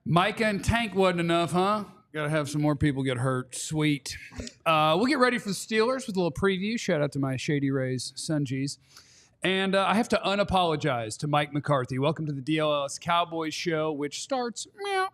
Micah and Tank wasn't enough, huh? Got to have some more people get hurt. Sweet. We'll get ready for the Steelers with a little preview. Shout out to my Shady Rays Sungees. And I have to unapologize to Mike McCarthy. Welcome to the DLLS Cowboys show, which starts meow.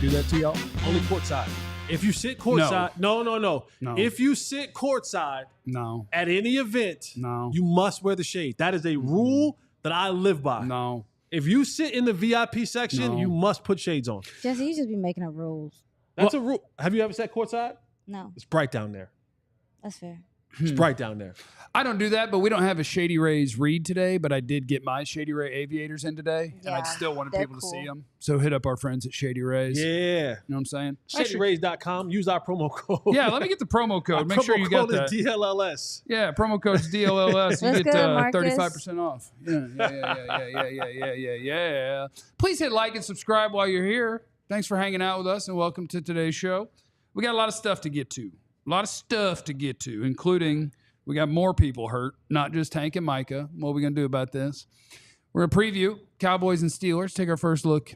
Do that to y'all? Only courtside. If you sit courtside, no. If you sit courtside, at any event, you must wear the shade. That is a rule that I live by. No. If you sit in the VIP section, you must put shades on. Jesse, you just be making up rules. That's a rule. Have you ever sat courtside? No. It's bright down there. That's fair. It's bright down there. I don't do that, but we don't have a Shady Rays read today, but I did get my Shady Ray aviators in today, and I still wanted people to see them. So hit up our friends at Shady Rays. Yeah. You know what I'm saying? ShadyRays.com. Use our promo code. Yeah, let me get the promo code. Make sure you got that. DLLS. Yeah, promo code's DLLS. You get 35% off. Yeah. Please hit like and subscribe while you're here. Thanks for hanging out with us, and welcome to today's show. We got a lot of stuff to get to. Including we got more people hurt, not just Tank and Micah. What are we going to do about this? We're going to preview Cowboys and Steelers, take our first look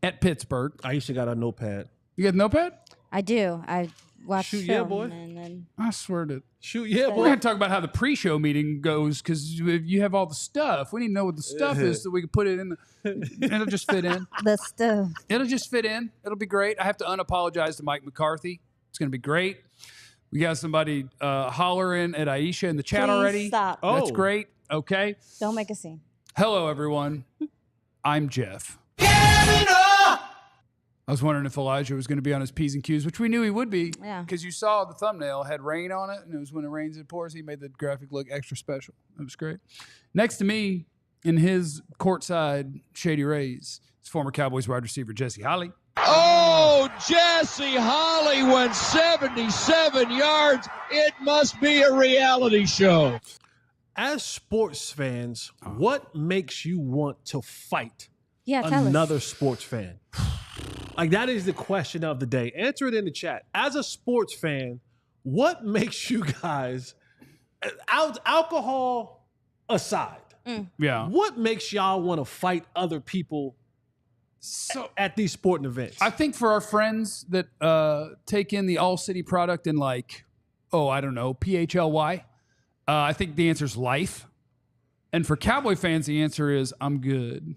at Pittsburgh. Aisha got a notepad. You got a notepad? I do. I watch film. Yeah, boy. And then I swear to. Shoot, yeah, boy. We're going to talk about how the pre-show meeting goes because you have all the stuff. We need to know what the stuff is so we can put it in. It'll just fit in. The stuff. It'll just fit in. It'll be great. I have to unapologize to Mike McCarthy. It's going to be great. We got somebody hollering at Aisha in the chat already. Stop. That's great. Okay. Don't make a scene. Hello, everyone. I'm Jeff. I was wondering if Elijah was going to be on his P's and Q's, which we knew he would be. Yeah. Because you saw the thumbnail had rain on it, and it was when it rains, it pours. He made the graphic look extra special. It was great. Next to me, in his courtside Shady Rays, is former Cowboys wide receiver Jesse Holley. Oh, Jesse Holley went 77 yards. It must be a reality show. As sports fans, what makes you want to fight tell another us. Sports fan? Like, that is the question of the day. Answer it in the chat. As a sports fan, what makes you guys, alcohol aside, what makes y'all want to fight other people at these sporting events? I think for our friends that take in the ALLCITY product in PHLY, I think the answer is life. And for Cowboy fans, the answer is I'm good.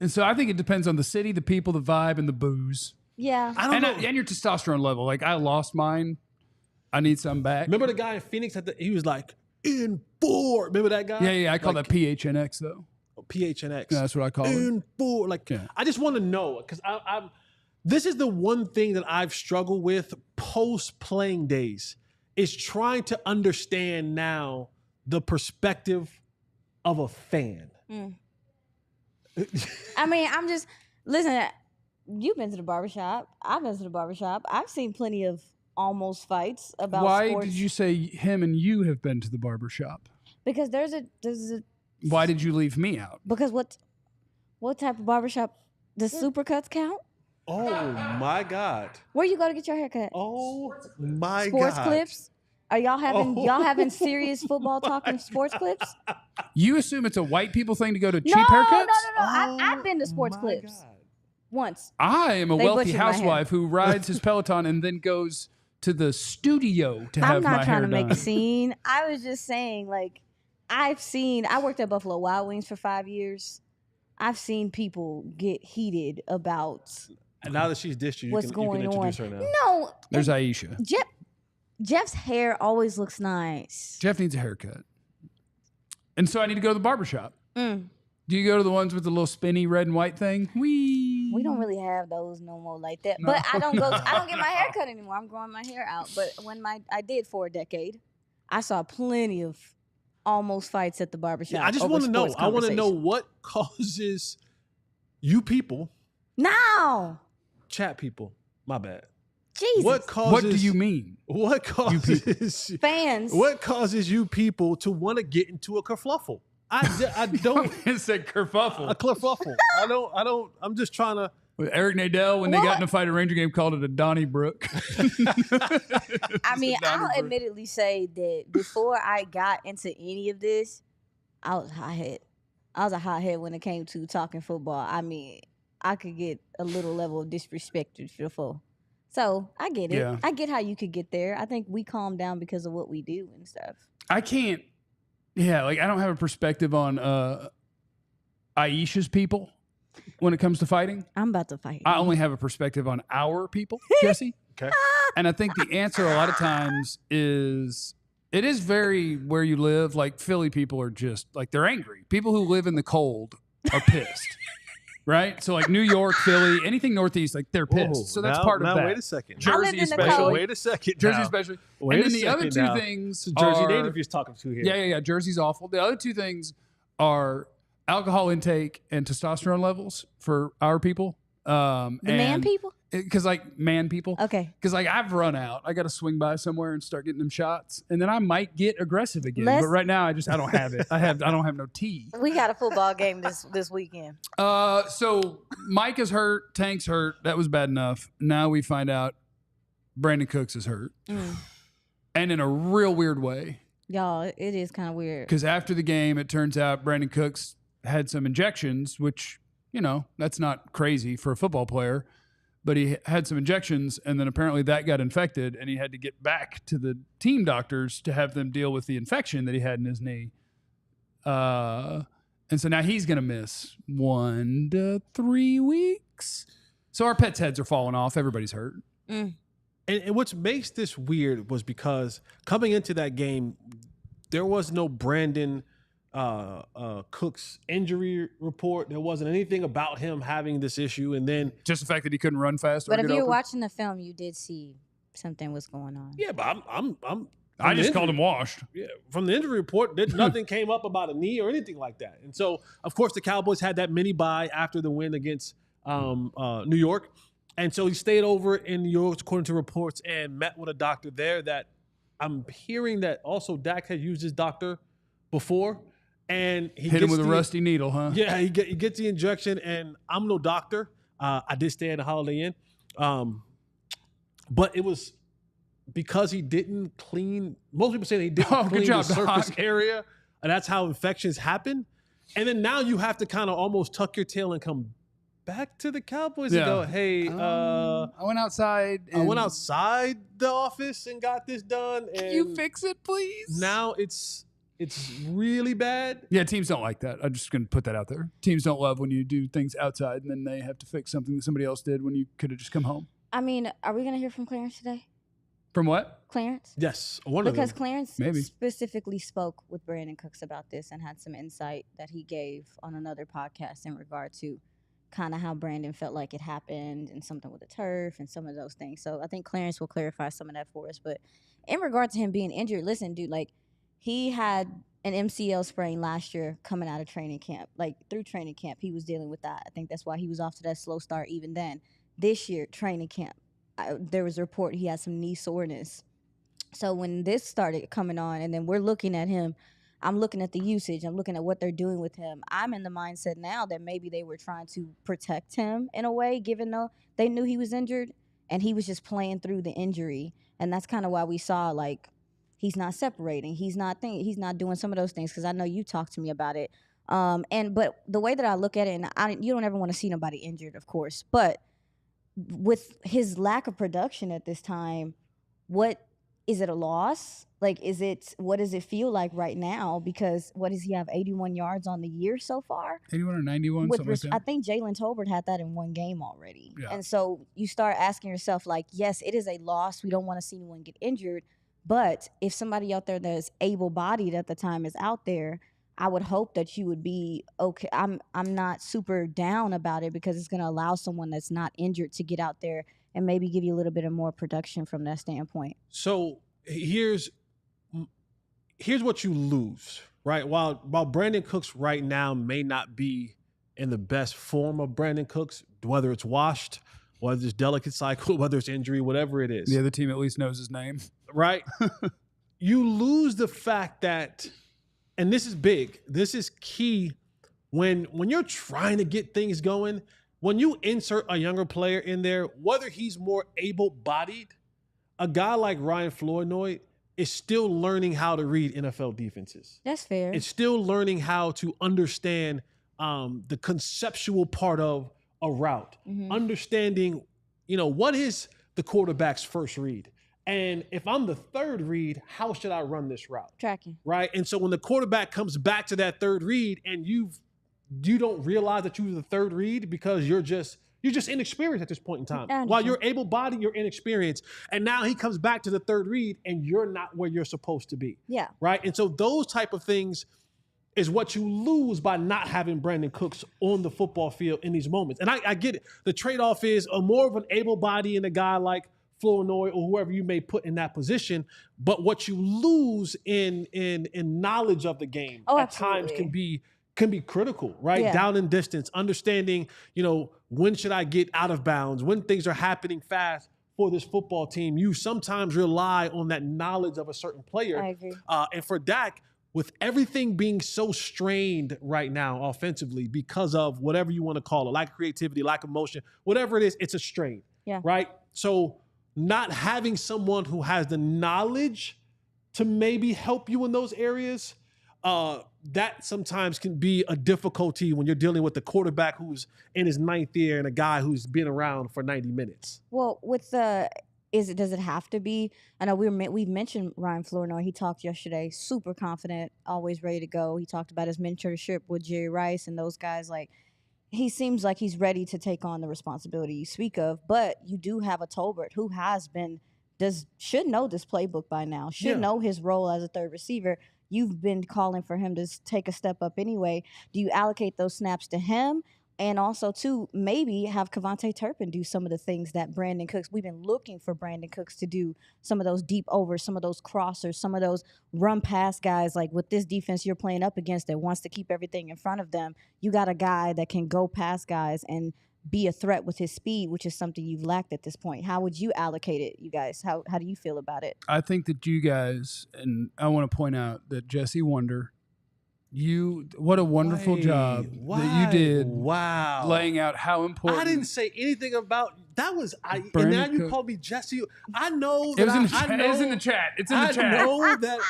And so I think it depends on the city, the people, the vibe, and the booze. Yeah. I don't know. And your testosterone level. Like, I lost mine. I need some back. Remember the guy in Phoenix? He was like, in 4. Remember that guy? Yeah. I call that PHNX, though. PHNX. Yeah, that's what I call it. In 4. I just want to know, because this is the one thing that I've struggled with post-playing days, is trying to understand now the perspective of a fan. I mean, listen, you've been to the barbershop. I've been to the barbershop. I've seen plenty of almost fights about sports. Why did you say him and you have been to the barbershop? Because there's a Why did you leave me out? Because what type of barbershop? Does Supercuts count? Oh my God! Where you go to get your haircut? Oh my Sports God! Sports clips? Are y'all having serious football talk in sports clips? You assume it's a white people thing to go to cheap haircuts? No. I've been to sports clips once. I am a wealthy housewife who rides his Peloton and then goes to the studio to have my hair done. I'm not trying to make a scene. I was just saying, I worked at Buffalo Wild Wings for 5 years. I've seen people get heated about and now that she's dished you, what's you going can introduce on. her now. No. There's Aisha. Jeff's hair always looks nice. Jeff needs a haircut. And so I need to go to the barbershop. Mm. Do you go to the ones with the little spinny red and white thing? Whee! We don't really have those no more like that. But I don't get my hair cut anymore. I'm growing my hair out. But when I did for a decade, I saw plenty of almost fights at the barbershop. Yeah, I just want to know. I want to know what causes you people. Now. Chat people. My bad. Jesus. What do you mean? What causes fans? What causes you people to want to get into a kerfluffle? I don't. It said kerfuffle. A kerfuffle. I don't. I'm just trying to. With Eric Nadell, when they got in a fight at Ranger game, called it a Donnybrook. I mean, I'll admittedly say that before I got into any of this, I was hothead. I was a hothead when it came to talking football. I mean, I could get a little level of disrespectful. So I get it. Yeah. I get how you could get there. I think we calm down because of what we do and stuff. I can't. Yeah, like I don't have a perspective on Aisha's people when it comes to fighting. I'm about to fight. I only have a perspective on our people, Jesse. Okay. And I think the answer a lot of times is it is very where you live. Like Philly people are just like they're angry. People who live in the cold are pissed. Right? So like New York, Philly, anything Northeast, like they're pissed. So that's part of that. Wait a second. Jersey in the especially. cold. Wait a second. Jersey now. especially. Wait And a then the other second two now. things It's Jersey are, native you're talking to here. Yeah. Jersey's awful. The other two things are alcohol intake and testosterone levels for our people. The man people? Because like man people. Okay. Because like I've run out. I got to swing by somewhere and start getting them shots, and then I might get aggressive again. But right now I don't have it. I don't have no tea. We got a football game this weekend. So Mike is hurt. Tank's hurt. That was bad enough. Now we find out Brandin Cooks is hurt, and in a real weird way. Y'all, it is kind of weird. Because after the game, it turns out Brandin Cooks had some injections, which that's not crazy for a football player. But he had some injections, and then apparently that got infected, and he had to get back to the team doctors to have them deal with the infection that he had in his knee. And so now he's going to miss 1 to 3 weeks. So our pets' heads are falling off. Everybody's hurt. And what makes this weird was because coming into that game, there was no Brandin Cooks injury report. There wasn't anything about him having this issue, and then just the fact that he couldn't run fast. But or if get you're open. watching the film, you did see something was going on. Yeah, but I just called him washed. Yeah, from the injury report, nothing came up about a knee or anything like that. And so, of course, the Cowboys had that mini bye after the win against New York, and so he stayed over in New York, according to reports, and met with a doctor there. That I'm hearing that also Dak had used his doctor before. And he hit him with a rusty needle, huh? Yeah, he gets the injection, and I'm no doctor. I did stay at the Holiday Inn, but it was because he didn't clean. Most people say he didn't clean the surface area, and that's how infections happen. And then now you have to kind of almost tuck your tail and come back to the Cowboys and go, "Hey, I went outside. I went outside the office and got this done. And can you fix it, please?" Now it's really bad. Yeah, teams don't like that. I'm just going to put that out there. Teams don't love when you do things outside and then they have to fix something that somebody else did when you could have just come home. I mean, are we going to hear from Clarence today? From what? Clarence? Yes, one of them. Because Clarence Maybe. specifically spoke with Brandin Cooks about this and had some insight that he gave on another podcast in regard to kind of how Brandin felt like it happened and something with the turf and some of those things. So I think Clarence will clarify some of that for us. But in regard to him being injured, listen, dude, like, he had an MCL sprain last year coming out of training camp. Like, through training camp, he was dealing with that. I think that's why he was off to that slow start even then. This year, training camp, there was a report he had some knee soreness. So when this started coming on, and then we're looking at him, I'm looking at the usage, I'm looking at what they're doing with him. I'm in the mindset now that maybe they were trying to protect him in a way, given though they knew he was injured, and he was just playing through the injury. And that's kind of why we saw, like, he's not separating. He's not doing some of those things, because I know you talked to me about it. But the way that I look at it, and you don't ever want to see nobody injured, of course, but with his lack of production at this time, what is it, a loss? Like, what does it feel like right now? Because what does he have, 81 yards on the year so far? 81 or 91, something like that. I think Jalen Tolbert had that in one game already. Yeah. And so you start asking yourself, like, yes, it is a loss. We don't want to see anyone get injured. But if somebody out there that is able-bodied at the time is out there, I would hope that you would be okay. I'm not super down about it because it's going to allow someone that's not injured to get out there and maybe give you a little bit of more production from that standpoint. So here's what you lose, right? While Brandin Cooks right now may not be in the best form of Brandin Cooks, whether it's washed, whether it's delicate cycle, whether it's injury, whatever it is. The other team at least knows his name. Right? You lose the fact that, and this is big, this is key, when you're trying to get things going, when you insert a younger player in there, whether he's more able-bodied, a guy like Ryan Flournoy is still learning how to read NFL defenses. That's fair. It's still learning how to understand the conceptual part of a route, understanding, what is the quarterback's first read? And if I'm the third read, how should I run this route? Tracking. Right? And so when the quarterback comes back to that third read and you don't realize that you were the third read because you're just inexperienced at this point in time. While you're able-bodied, you're inexperienced. And now he comes back to the third read and you're not where you're supposed to be. Yeah. Right? And so those type of things is what you lose by not having Brandin Cooks on the football field in these moments. And I get it. The trade-off is more of an able body in a guy like Flournoy or whoever you may put in that position. But what you lose in knowledge of the game at times can be critical, right? Yeah. Down in distance, understanding, when should I get out of bounds, when things are happening fast for this football team. You sometimes rely on that knowledge of a certain player. I agree. And for Dak, with everything being so strained right now offensively because of whatever you want to call it, lack of creativity, lack of motion, whatever it is, it's a strain. Yeah. Right? So not having someone who has the knowledge to maybe help you in those areas, that sometimes can be a difficulty when you're dealing with the quarterback who's in his ninth year and a guy who's been around for 90 minutes. Well, does it have to be? I know we've mentioned Ryan Flournoy. He talked yesterday, super confident, always ready to go. He talked about his mentorship with Jerry Rice and those guys. Like, he seems like he's ready to take on the responsibility you speak of. But you do have a Tolbert who should know this playbook by now, should know his role as a third receiver. You've been calling for him to take a step up anyway. Do you allocate those snaps to him? And also, too, maybe have Kevontae Turpin do some of the things that Brandin Cooks, we've been looking for Brandin Cooks to do, some of those deep overs, some of those crossers, some of those run pass guys. Like with this defense you're playing up against that wants to keep everything in front of them, you got a guy that can go past guys and be a threat with his speed, which is something you've lacked at this point. How would you allocate it, you guys? How do you feel about it? I think that you guys, and I want to point out that Jesse Wonder, what a wonderful job that you did. Wow. Laying out how important. I didn't say anything about that. And Brandin now you Cooks. call me Jesse. I know that It was in the chat. It's in the chat. I know that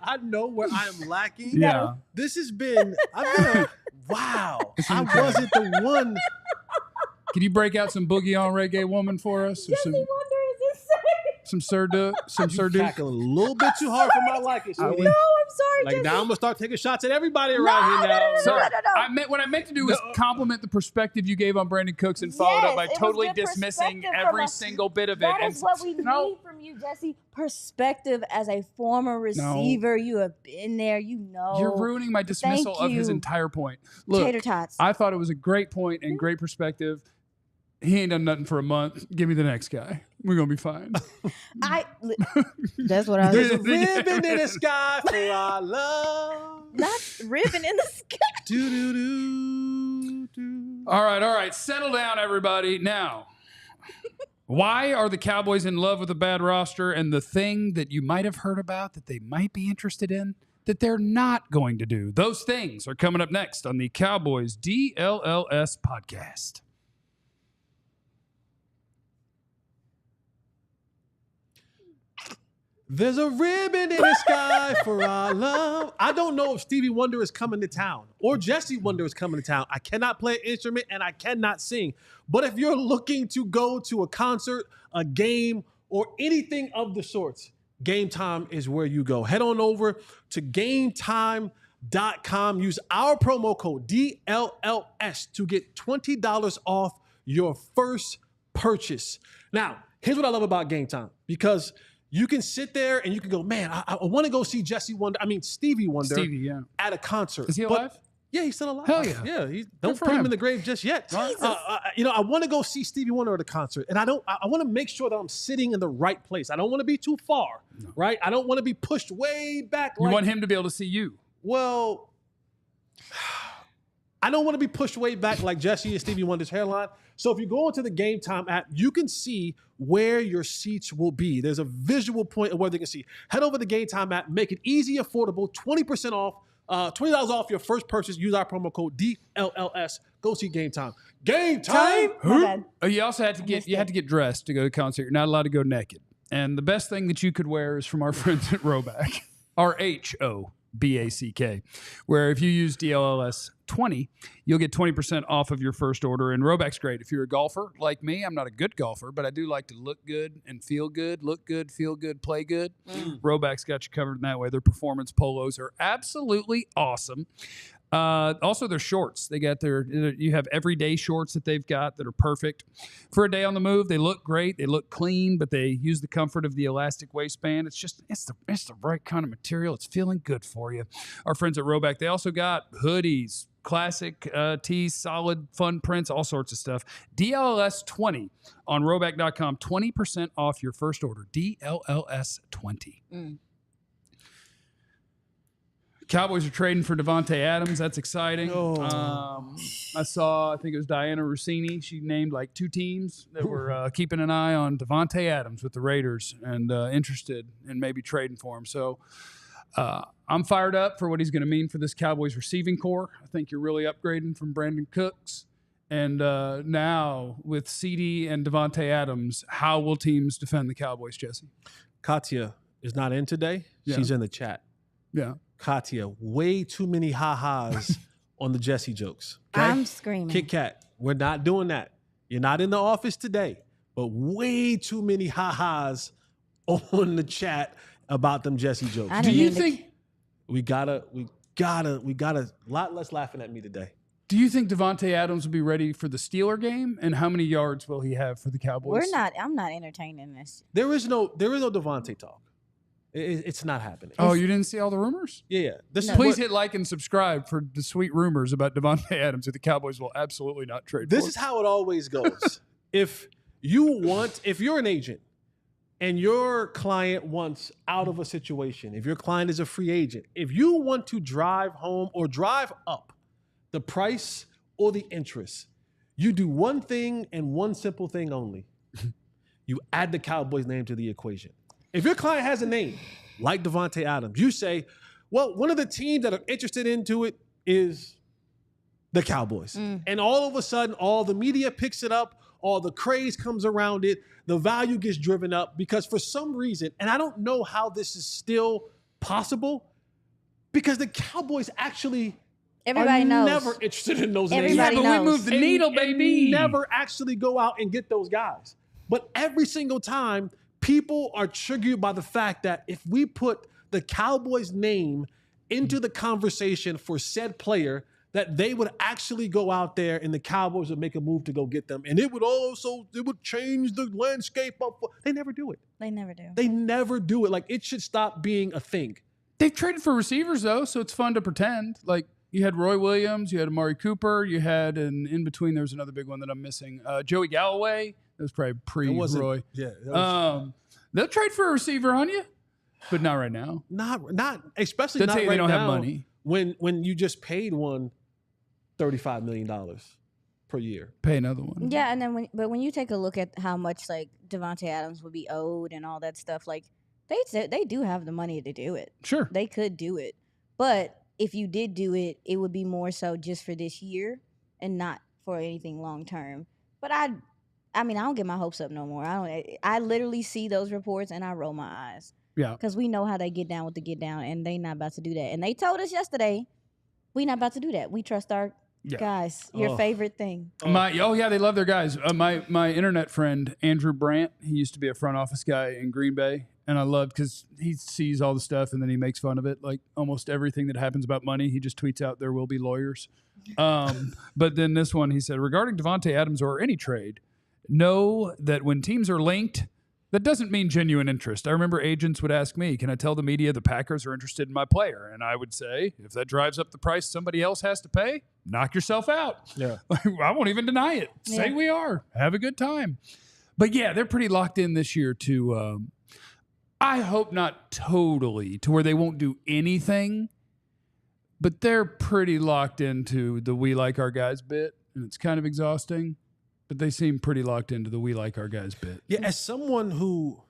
I know where I am lacking. Yeah. This has been wow. I wasn't the one. Can you break out some Boogie on Reggae Woman for us? Or Jesse Wonder is insane. some Sir Tackle a little bit too hard for my liking. No, I'm sorry, Like Jesse. now I'm gonna start taking shots at everybody around here now. So No. what I meant to do was compliment the perspective you gave on Brandin Cooks and followed up by Yes, it was totally good dismissing perspective every from us. single bit of it. That And is what we need from you, Jesse. Perspective as a former receiver. You have been there. You know. You're ruining my dismissal of his entire point. Look, Tater tots. I thought it was a great point and great perspective. He ain't done nothing for a month. Give me the next guy. We're going to be fine. That's what I There's was. a ribbon in the sky for our love. Not ribbon in the sky. Do, do, do, do. All right. Settle down, everybody. Now, why are the Cowboys in love with a bad roster and the thing that you might have heard about that they might be interested in that they're not going to do? Those things are coming up next on the Cowboys DLLS Podcast. There's a ribbon in the sky for our love. I don't know if Stevie Wonder is coming to town or Jesse Wonder is coming to town. I cannot play an instrument and I cannot sing. But if you're looking to go to a concert, a game, or anything of the sorts, Game Time is where you go. Head on over to GameTime.com. Use our promo code DLLS to get $20 off your first purchase. Now, here's what I love about Game Time, because You can sit there and you can go, man, I want to go see Stevie Wonder at a concert. Is he alive? Yeah, he's still alive. Hell yeah. Yeah, don't put him in the grave just yet. I want to go see Stevie Wonder at a concert, and I want to make sure that I'm sitting in the right place. I don't want to be too far, right? I don't want to be pushed way back. You want him to be able to see you. Well, I don't want to be pushed way back like Jesse and Stevie Wonder's hairline. So if you go into the Game Time app, you can see where your seats will be. There's a visual point of where they can see. Head over to the Game Time app, make it easy, affordable, 20% off, $20 off your first purchase. Use our promo code DLLS. Go see Game Time. Game Time! You also had to get dressed to go to the concert. You're not allowed to go naked. And the best thing that you could wear is from our friends at Roback. RHOBACK, where if you use DLLS 20, you'll get 20% off of your first order. And Roback's great. If you're a golfer like me, I'm not a good golfer, but I do like to look good and feel good, look good, feel good, play good. Roback's got you covered in that way. Their performance polos are absolutely awesome. Also, their shorts. You have everyday shorts that they've got that are perfect for a day on the move. They look great. They look clean, but they use the comfort of the elastic waistband. It's the right kind of material. It's feeling good for you. Our friends at Roback, they also got hoodies, classic tees, solid, fun prints, all sorts of stuff. DLLS 20 on Roback.com. 20% off your first order. DLLS 20. Cowboys are trading for Davante Adams. That's exciting. I think it was Diana Rossini. She named like 2 teams that were keeping an eye on Davante Adams with the Raiders and interested in maybe trading for him. So I'm fired up for what he's going to mean for this Cowboys receiving core. I think you're really upgrading from Brandin Cooks. And now with CD and Davante Adams, how will teams defend the Cowboys, Jesse? Katya is not in today. Yeah. She's in the chat. Yeah. Katya, way too many ha-has on the Jesse jokes. Okay? I'm screaming. Kit Kat, we're not doing that. You're not in the office today, but way too many ha-has on the chat about them Jesse jokes. Do you think we gotta a lot less laughing at me today? Do you think Davante Adams will be ready for the Steeler game? And how many yards will he have for the Cowboys? I'm not entertaining this. There is no Davante talk. It's not happening. Oh, you didn't see all the rumors? Yeah. Please hit like and subscribe for the sweet rumors about Davante Adams that the Cowboys will absolutely not trade. This is how it always goes. If you're an agent and your client wants out of a situation, if your client is a free agent, if you want to drive home or drive up the price or the interest, you do one thing and one simple thing only. You add the Cowboys name to the equation. If your client has a name like Davante Adams, you say, well, one of the teams that are interested into it is the Cowboys. And all of a sudden, all the media picks it up, all the craze comes around it, the value gets driven up because for some reason, and I don't know how this is still possible, because the Cowboys actually Everybody knows. Never interested in those names. Everybody knows. We move the needle, baby. Never actually go out and get those guys. But every single time, people are triggered by the fact that if we put the Cowboys name into the conversation for said player, that they would actually go out there and the Cowboys would make a move to go get them. And it would change the landscape up. They never do it. They never do. They never do it. Like, it should stop being a thing. They've traded for receivers, though, so it's fun to pretend. Like, you had Roy Williams, you had Amari Cooper, you had, and in between there was another big one that I'm missing. Joey Galloway. That was probably pre-Roy. Yeah. They'll trade for a receiver on you, but not right now. Not especially not right now. They don't have money. When you just paid one $35 million per year. Pay another one. Yeah, and then when you take a look at how much like Davante Adams would be owed and all that stuff, like they do have the money to do it. Sure. They could do it. But if you did do it, it would be more so just for this year and not for anything long term. But I don't get my hopes up no more. I literally see those reports and I roll my eyes. Yeah. Because we know how they get down with the get down, and they not about to do that. And they told us yesterday, we not about to do that. We trust our guys. Your favorite thing. They love their guys. My internet friend, Andrew Brandt, he used to be a front office guy in Green Bay. And I loved because he sees all the stuff and then he makes fun of it. Like almost everything that happens about money, he just tweets out there will be lawyers. But then this one, he said, regarding Davante Adams or any trade, know that when teams are linked, That doesn't mean genuine interest. I remember agents would ask me, can I tell the media the Packers are interested in my player? And I would say, if that drives up the price somebody else has to pay, knock yourself out. Yeah. I won't even deny it. Say we are. Have a good time. But yeah, they're pretty locked in this year to, I hope not totally to where they won't do anything, but they're pretty locked into the we like our guys bit. And it's kind of exhausting. But they seem pretty locked into the we like our guys bit. Yeah, as someone who,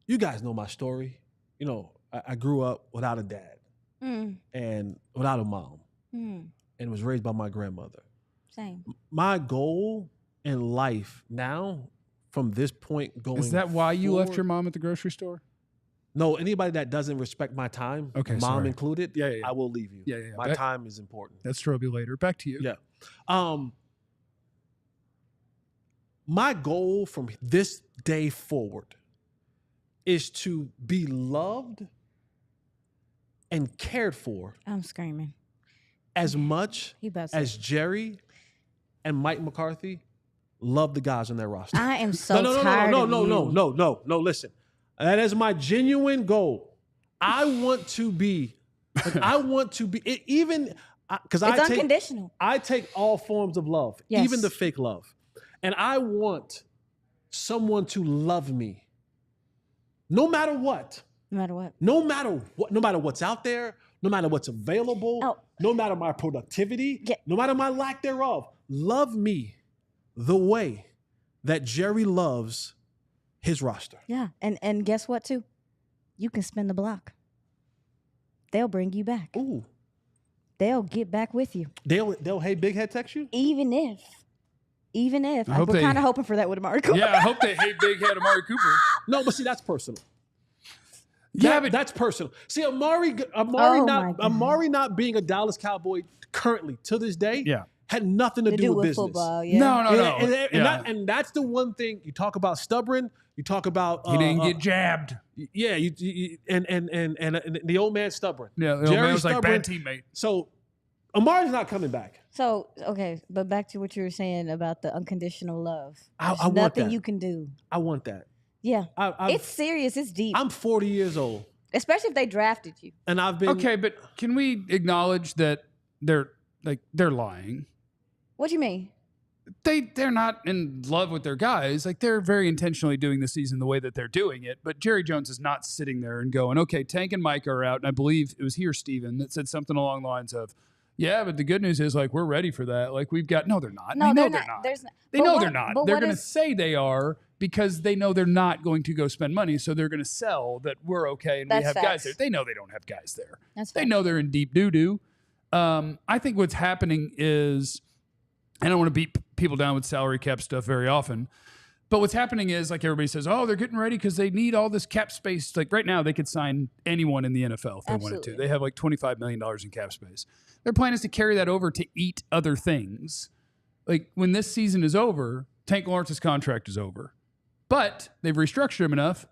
you guys know my story. You know, I grew up without a dad and without a mom and was raised by my grandmother. Same. My goal in life now, from this point going Is that why you left forward- your mom at the grocery store? No, anybody that doesn't respect my time, Okay, mom sorry. included, Yeah, I I will leave you. Yeah. My time is important. That's Strobe later. Back to you. Yeah. My goal from this day forward is to be loved and cared for I'm screaming. as much He about as Jerry and Mike McCarthy love the guys on their roster. I am so tired of you. No, listen. That is my genuine goal. I want to be, even because It's unconditional. I take all forms of love, Yes. even the fake love. And I want someone to love me no matter what. No matter what. No matter what's out there, no matter what's available, no matter my productivity, no matter my lack thereof. Love me the way that Jerry loves his roster. Yeah. And guess what, too? You can spin the block. They'll bring you back. Ooh. They'll get back with you. They'll hey big head text you? Even if. I hope We're kind of hoping for that with Amari Cooper. Yeah, I hope they hate big head Amari Cooper. No, but see, that's personal. Yeah, but that's personal. See, Amari not being a Dallas Cowboy currently to this day had nothing to do with business. Football, yeah. No. And that's the one thing you talk about stubborn. You talk about he didn't get jabbed. Yeah, and the old man stubborn. Yeah, the old man was like bad teammate. So Amari's not coming back. So, okay, but back to what you were saying about the unconditional love. I There's want nothing that. you can do. I want that. Yeah. I've- It's serious. It's deep. I'm 40 years old. Especially if they drafted you. And I've been Okay, but can we acknowledge that they're lying? What do you mean? They're not in love with their guys. Like, they're very intentionally doing the season the way that they're doing it. But Jerry Jones is not sitting there and going, okay, Tank and Mike are out. And I believe it was he or Steven that said something along the lines of, yeah, but the good news is, like, we're ready for that. Like, we've got, no, they're not. No, they know they're they're not. They know they're not. They're going to say they are because they know they're not going to go spend money. So they're going to sell that we're okay and we have guys there. They know they don't have guys there. They know they're in deep doo-doo. I think what's happening is, I don't want to beat people down with salary cap stuff very often, but what's happening is, like, everybody says, oh, they're getting ready because they need all this cap space. Like, right now, they could sign anyone in the NFL if they wanted to. They have like $25 million in cap space. Their plan is to carry that over to eat other things. Like, when this season is over, Tank Lawrence's contract is over. But they've restructured him enough.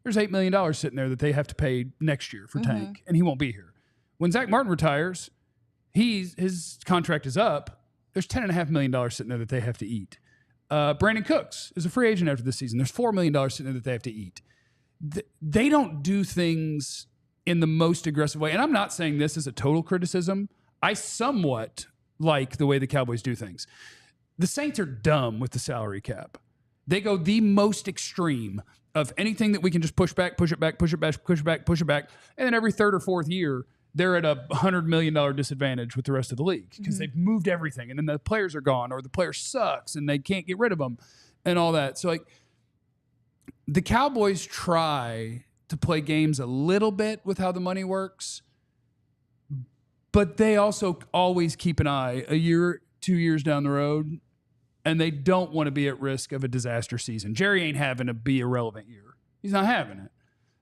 There's $8 million sitting there that they have to pay next year for Tank, and he won't be here. When Zach Martin retires, his contract is up. There's $10.5 million sitting there that they have to eat. Brandin Cooks is a free agent after this season. There's $4 million sitting there that they have to eat. They don't do things in the most aggressive way. And I'm not saying this as a total criticism. I somewhat like the way the Cowboys do things. The Saints are dumb with the salary cap. They go the most extreme of anything that we can just push back, push it back, push it back, push it back, push it back. And then every third or fourth year, they're at a $100 million disadvantage with the rest of the league because they've moved everything. And then the players are gone or the player sucks and they can't get rid of them and all that. So, like, the Cowboys try to play games a little bit with how the money works, but they also always keep an eye a year, 2 years down the road, and they don't want to be at risk of a disaster season. Jerry ain't having a be irrelevant year. He's not having it.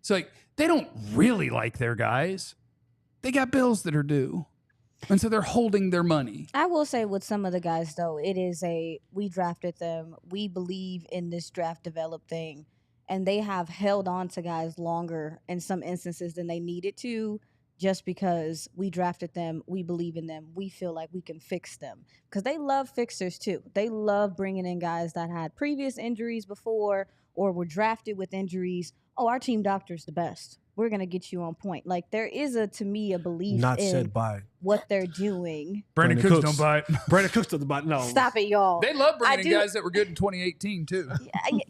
So, like, they don't really like their guys. They got bills that are due. And so they're holding their money. I will say with some of the guys, though, it is we drafted them. We believe in this draft develop thing. And they have held on to guys longer in some instances than they needed to, just because we drafted them, we believe in them, we feel like we can fix them. Because they love fixers, too. They love bringing in guys that had previous injuries before or were drafted with injuries. Oh, our team doctor's the best. We're going to get you on point. Like, there is, to me, a belief Not in said by what they're doing. Brandin Cooks don't bite. Brandin Cooks doesn't bite. No. Stop it, y'all. They love bringing in guys that were good in 2018, too.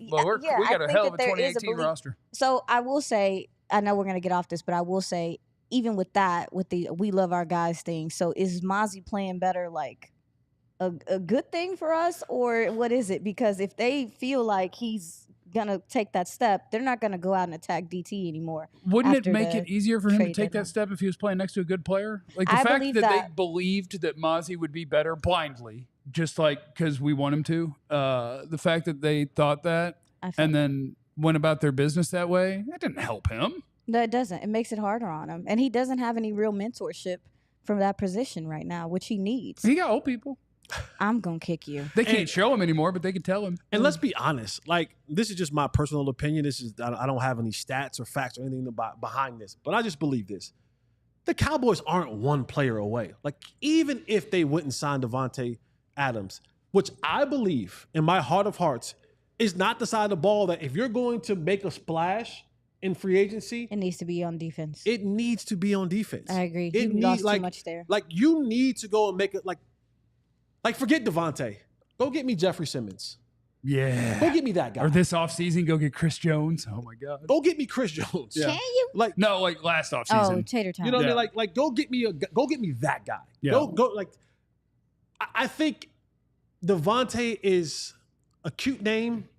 Well, we got a hell of a 2018 roster. So I will say, I know we're going to get off this, but I will say, even with that, with the we love our guys thing, so is Mozzie playing better, like, a good thing for us, or what is it? Because if they feel like he's gonna take that step, they're not gonna go out and attack DT anymore. Wouldn't it make it easier for him to take that step if he was playing next to a good player? Like the fact that they believed that Mozzie would be better blindly, just like because we want him to. The fact that they thought that and then went about their business that way, that didn't help him. No, it doesn't. It makes it harder on him, and he doesn't have any real mentorship from that position right now, which he needs. He got old people. I'm going to kick you. They can't show him anymore, but they can tell him. And let's be honest. Like, this is just my personal opinion. I don't have any stats or facts or anything behind this. But I just believe this. The Cowboys aren't one player away. Like, even if they went and signed Davante Adams, which I believe in my heart of hearts is not the side of the ball that if you're going to make a splash in free agency, it needs to be on defense. It needs to be on defense. I agree. You lost too much there. Like, you need to go and make it like, forget Davante. Go get me Jeffrey Simmons. Yeah. Go get me that guy. Or this offseason, go get Chris Jones. Oh, my God. Go get me Chris Jones. Yeah. Can you? Like last offseason. Oh, tater time. You know what I mean? Like go get me that guy. Yeah. Go like. I think Davante is a cute name,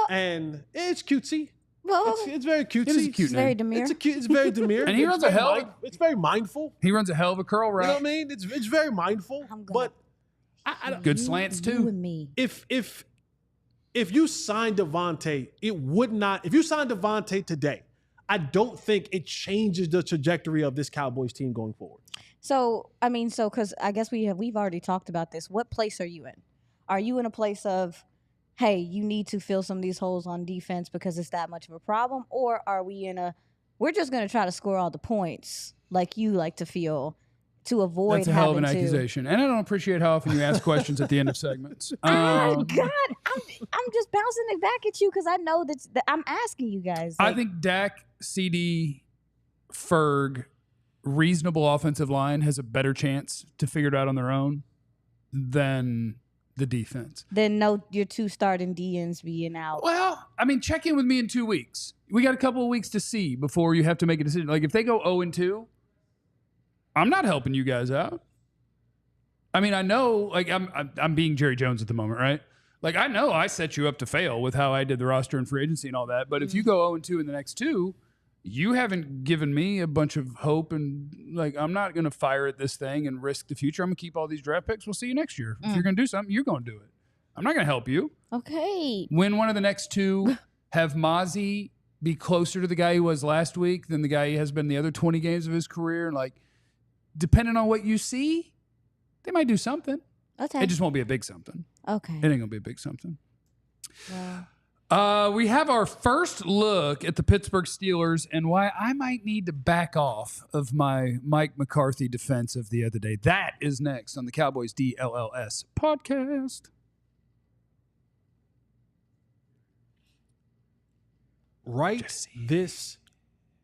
and it's cutesy. Well, it's very cutesy. It is a cute name. Very demure. It's very demure. And he runs a hell. It's very mindful. He runs a hell of a curl route. You know what I mean? It's very mindful. But good slants too. And me. If you signed Davante, it would not. If you signed Davante today, I don't think it changes the trajectory of this Cowboys team going forward. So because I guess we've already talked about this. What place are you in? Are you in a place of, hey, you need to fill some of these holes on defense because it's that much of a problem, or are we we're just going to try to score all the points like you like to feel? To avoid That's a hell of an accusation. And I don't appreciate how often you ask questions at the end of segments. Oh, God. I'm just bouncing it back at you because I know that I'm asking you guys. I think Dak, CD, Ferg, reasonable offensive line has a better chance to figure it out on their own than the defense. Then your two starting DNs being out. Well, check in with me in 2 weeks. We got a couple of weeks to see before you have to make a decision. Like if they go 0-2, I'm not helping you guys out. I know, like I'm being Jerry Jones at the moment, right? Like I know I set you up to fail with how I did the roster and free agency and all that. But if you go 0-2 in the next two, you haven't given me a bunch of hope, and like I'm not going to fire at this thing and risk the future. I'm going to keep all these draft picks. We'll see you next year. If you're going to do something, you're going to do it. I'm not going to help you. Okay. Win one of the next two. Have Mozzie be closer to the guy he was last week than the guy he has been the other 20 games of his career, and like. Depending on what you see, they might do something. Okay. It just won't be a big something. Okay. It ain't going to be a big something. Wow. We have our first look at the Pittsburgh Steelers and why I might need to back off of my Mike McCarthy defense of the other day. That is next on the Cowboys DLLS Podcast. Write this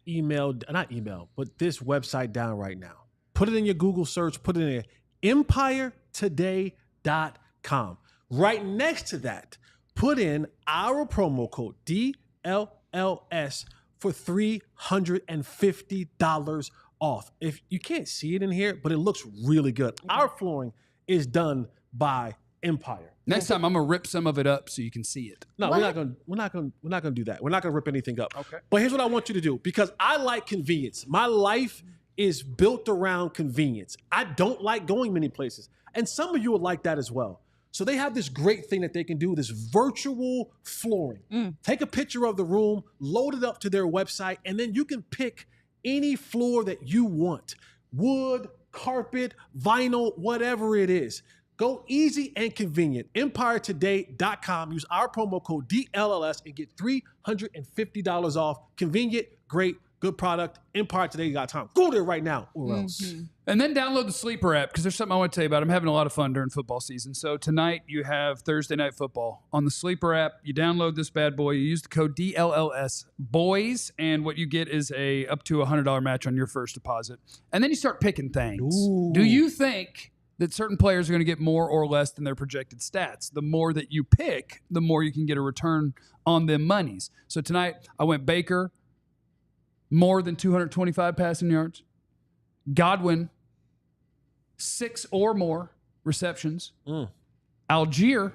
this website down right now. Put it in your Google search. Put it in EmpireToday.com. Right next to that, put in our promo code DLLS for $350 off. If you can't see it in here, but it looks really good. Our flooring is done by Empire. Next time, I'm gonna rip some of it up so you can see it. No, we're not gonna do that. We're not gonna rip anything up. Okay. But here's what I want you to do, because I like convenience. My life is built around convenience. I don't like going many places, and some of you would like that as well. So they have this great thing that they can do, this virtual flooring. Take a picture of the room, load it up to their website, and then you can pick any floor that you want. Wood, carpet, vinyl, whatever it is. Go easy and convenient. EmpireToday.com. Use our promo code DLLS and get $350 off. Convenient, great, good product. Empire Today, you got time. Go there right now or else. And then download the Sleeper app because there's something I want to tell you about. I'm having a lot of fun during football season. So tonight you have Thursday Night Football on the Sleeper app. You download this bad boy. You use the code DLLS Boys, and what you get is a up to $100 match on your first deposit. And then you start picking things. Ooh. Do you think that certain players are going to get more or less than their projected stats? The more that you pick, the more you can get a return on them monies. So tonight I went Baker, more than 225 passing yards. Godwin, 6 or more receptions. Algier,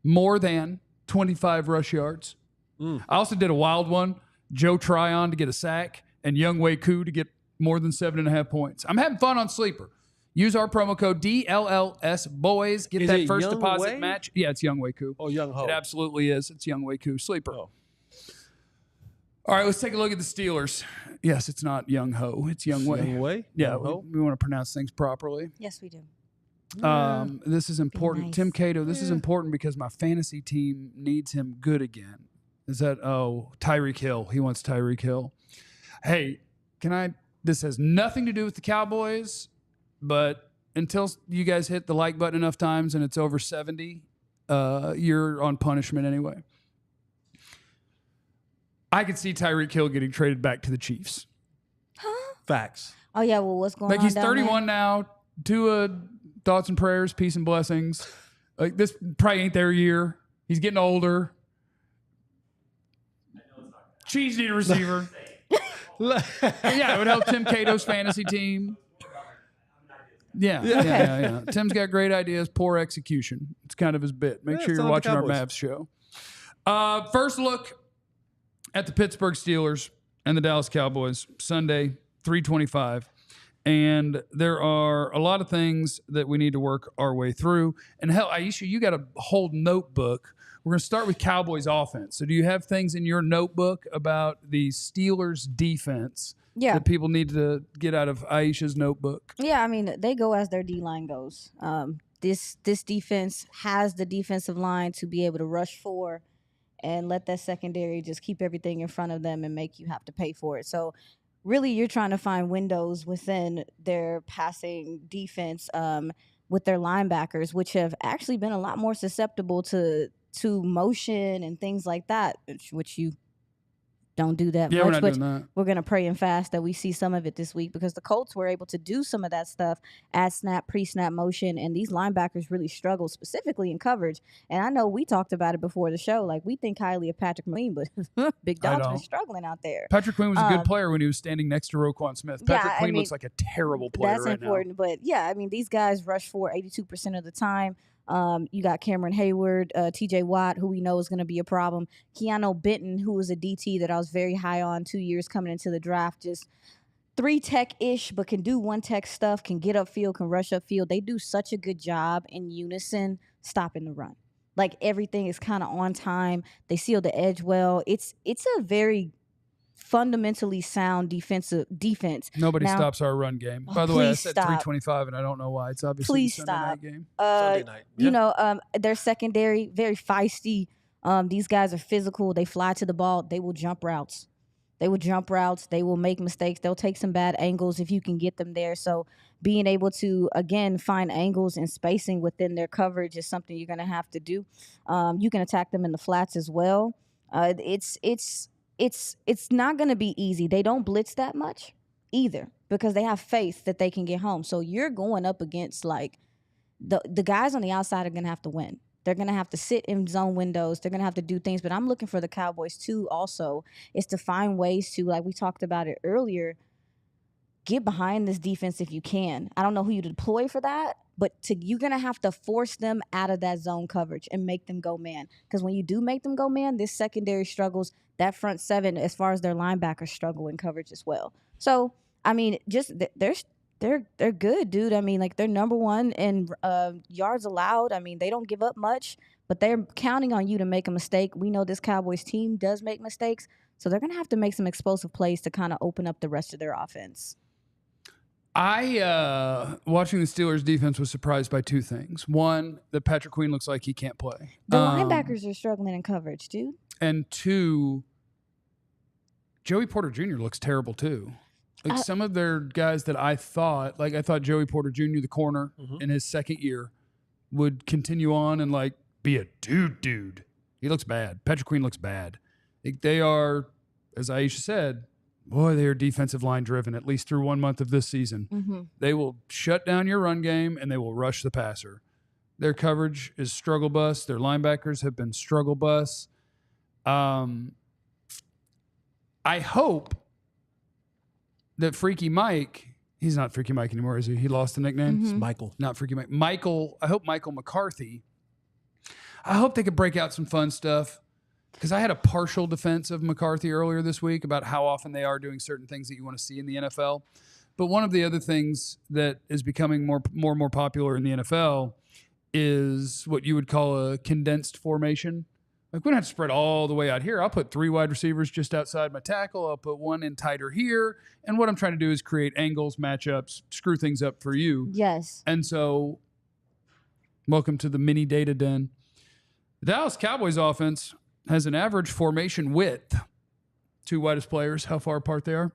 more than 25 rush yards. I also did a wild one. Joe Tryon to get a sack and Young Wei Koo to get more than 7.5 points. I'm having fun on Sleeper. Use our promo code DLLS Boys. Get that first Young deposit Wei? match. Yeah, it's Young Wei Koo. Oh, Young Ho. It absolutely is. It's Young Wei Koo. Sleeper. Oh. All right, let's take a look at the Steelers. Yes, it's not Young Ho. It's Young Wei. Young Wei? Yeah, Young Ho? we want to pronounce things properly. Yes, we do. This is important. nice. Tim Cato, this is important because my fantasy team needs him good again. Is that, Tyreek Hill. He wants Tyreek Hill. Hey, this has nothing to do with the Cowboys, but until you guys hit the like button enough times and it's over 70, you're on punishment anyway. I could see Tyreek Hill getting traded back to the Chiefs. Facts. Oh yeah, well, what's going on? Like he's down 31 now. Tua, thoughts and prayers, peace and blessings. Like this probably ain't their year. He's getting older. Chiefs need a receiver. Yeah, it would help Tim Cato's fantasy team. Yeah. Tim's got great ideas, poor execution. It's kind of his bit. Make sure it's you're not watching the our Cowboys. Mavs show. First look at the Pittsburgh Steelers and the Dallas Cowboys, Sunday, 3:25. And there are a lot of things that we need to work our way through. And hell, Aisha, you got a whole notebook. We're going to start with Cowboys offense. So do you have things in your notebook about the Steelers defense that people need to get out of Aisha's notebook? Yeah, I mean, they go as their D-line goes. This defense has the defensive line to be able to rush for and let that secondary just keep everything in front of them and make you have to pay for it. So really you're trying to find windows within their passing defense with their linebackers, which have actually been a lot more susceptible to motion and things like that, which you don't do that Yeah, much. we're not But doing that. we're going to pray and fast that we see some of it this week because the Colts were able to do some of that stuff at snap, pre-snap motion, and these linebackers really struggle specifically in coverage. And I know we talked about it before the show. Like, we think highly of Patrick Queen, but Big Dog's been struggling out there. Patrick Queen was a good player when he was standing next to Roquan Smith. Patrick Queen looks like a terrible player that's right important, but yeah, I mean, these guys rush for 82% of the time. You got Cameron Hayward, TJ Watt, who we know is going to be a problem. Keanu Benton, who was a DT that I was very high on 2 years coming into the draft, just 3 tech-ish, but can do 1 tech stuff, can get upfield, can rush upfield. They do such a good job in unison stopping the run. Like, everything is kind of on time. They seal the edge well. It's a very fundamentally sound defense. Nobody Now- stops our run game. Oh, By the way, I please said stop. 325, and I don't know why. It's obviously Please the Sunday stop. night game. Sunday night. You know, their secondary, very feisty. These guys are physical. They fly to the ball. They will jump routes. They will make mistakes. They'll take some bad angles if you can get them there. So being able to, again, find angles and spacing within their coverage is something you're going to have to do. You can attack them in the flats as well. It's not going to be easy. They don't blitz that much either because they have faith that they can get home. So you're going up against, like, the guys on the outside are going to have to win. They're going to have to sit in zone windows. They're going to have to do things. But I'm looking for the Cowboys, too, also, is to find ways to, like we talked about it earlier, get behind this defense if you can. I don't know who you deploy for that, but you're going to have to force them out of that zone coverage and make them go man. Because when you do make them go man, this secondary struggles. That front seven, as far as their linebackers, struggle in coverage as well. So, I mean, just they're good, dude. I mean, like, they're number one in yards allowed. I mean, they don't give up much, but they're counting on you to make a mistake. We know this Cowboys team does make mistakes, so they're going to have to make some explosive plays to kind of open up the rest of their offense. Watching the Steelers defense was surprised by 2 things. One, that Patrick Queen looks like he can't play. The linebackers are struggling in coverage, dude. And 2, Joey Porter Jr. looks terrible too. Like some of their guys that I thought Joey Porter Jr., the corner in his second year, would continue on and like be a dude. He looks bad. Patrick Queen looks bad. They are, as Aisha said, boy, they are defensive line driven, at least through 1 month of this season. Mm-hmm. They will shut down your run game and they will rush the passer. Their coverage is struggle bus. Their linebackers have been struggle bus. I hope that Freaky Mike, he's not Freaky Mike anymore, is he? He lost the nickname? Mm-hmm. It's Michael. Not Freaky Mike. I hope Michael McCarthy, I hope they could break out some fun stuff, because I had a partial defense of McCarthy earlier this week about how often they are doing certain things that you want to see in the NFL. But one of the other things that is becoming more and more popular in the NFL is what you would call a condensed formation. Like, we don't have to spread all the way out here. I'll put 3 wide receivers just outside my tackle. I'll put 1 in tighter here. And what I'm trying to do is create angles, matchups, screw things up for you. Yes. And so, welcome to the mini data den. The Dallas Cowboys offense has an average formation width, 2 widest players, how far apart they are,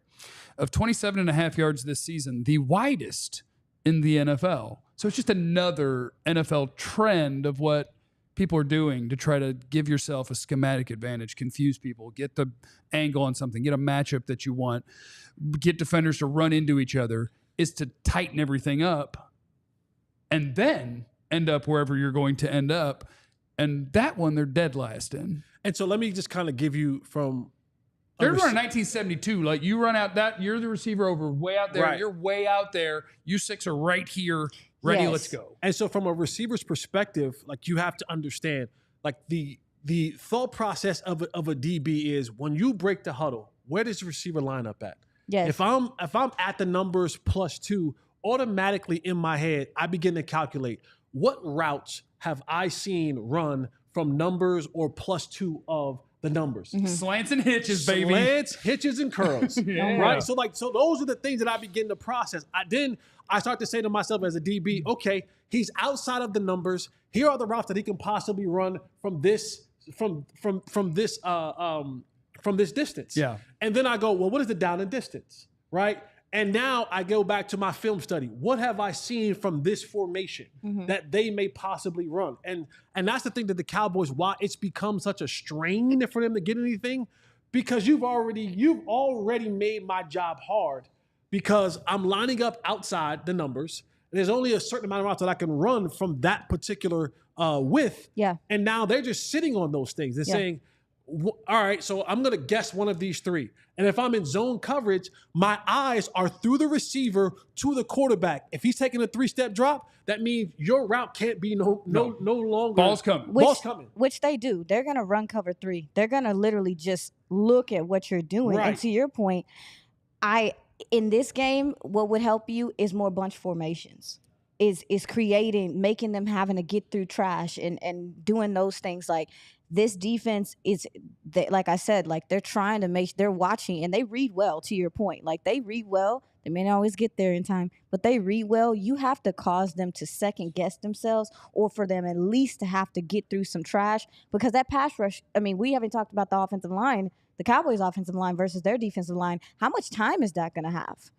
of 27.5 yards this season, the widest in the NFL. So it's just another NFL trend of what people are doing to try to give yourself a schematic advantage, confuse people, get the angle on something, get a matchup that you want, get defenders to run into each other, is to tighten everything up and then end up wherever you're going to end up. And that one they're dead last in. And so let me just kind of give you from... They're running 1972. Like, you run out that, you're the receiver over way out there. Right. You're way out there. You 6 are right here. Ready, Yes. let's go. And so from a receiver's perspective, like, you have to understand, like, the thought process of a DB is, when you break the huddle, where does the receiver line up at? Yes. If I'm at the numbers +2, automatically in my head, I begin to calculate what routes have I seen run from numbers or +2 of the numbers. Mm-hmm. Slants and hitches, baby. Slants, hitches, and curls. Yeah. Right? So those are the things that I begin to process. I start to say to myself as a DB, okay, he's outside of the numbers. Here are the routes that he can possibly run from this distance. Yeah. And then I go, well, what is the down and distance? Right? And now I go back to my film study. What have I seen from this formation that they may possibly run? And that's the thing that the Cowboys, why it's become such a strain for them to get anything, because you've already made my job hard, because I'm lining up outside the numbers. There's only a certain amount of routes that I can run from that particular width. Yeah. And now they're just sitting on those things. They're saying, all right, so I'm going to guess one of these 3. And if I'm in zone coverage, my eyes are through the receiver to the quarterback. If he's taking a 3-step drop, that means your route can't be no longer. Ball's coming. Ball's coming. Which they do. They're going to run cover 3. They're going to literally just look at what you're doing. Right. And to your point, in this game, what would help you is more bunch formations. Is making them having to get through trash and doing those things. Like, this defense is, like I said, like, they're trying to they're watching, and they read well, to your point. Like, they read well. They may not always get there in time, but they read well. You have to cause them to second guess themselves, or for them at least to have to get through some trash, because that pass rush, I mean, we haven't talked about the offensive line, the Cowboys offensive line versus their defensive line. How much time is that going to have?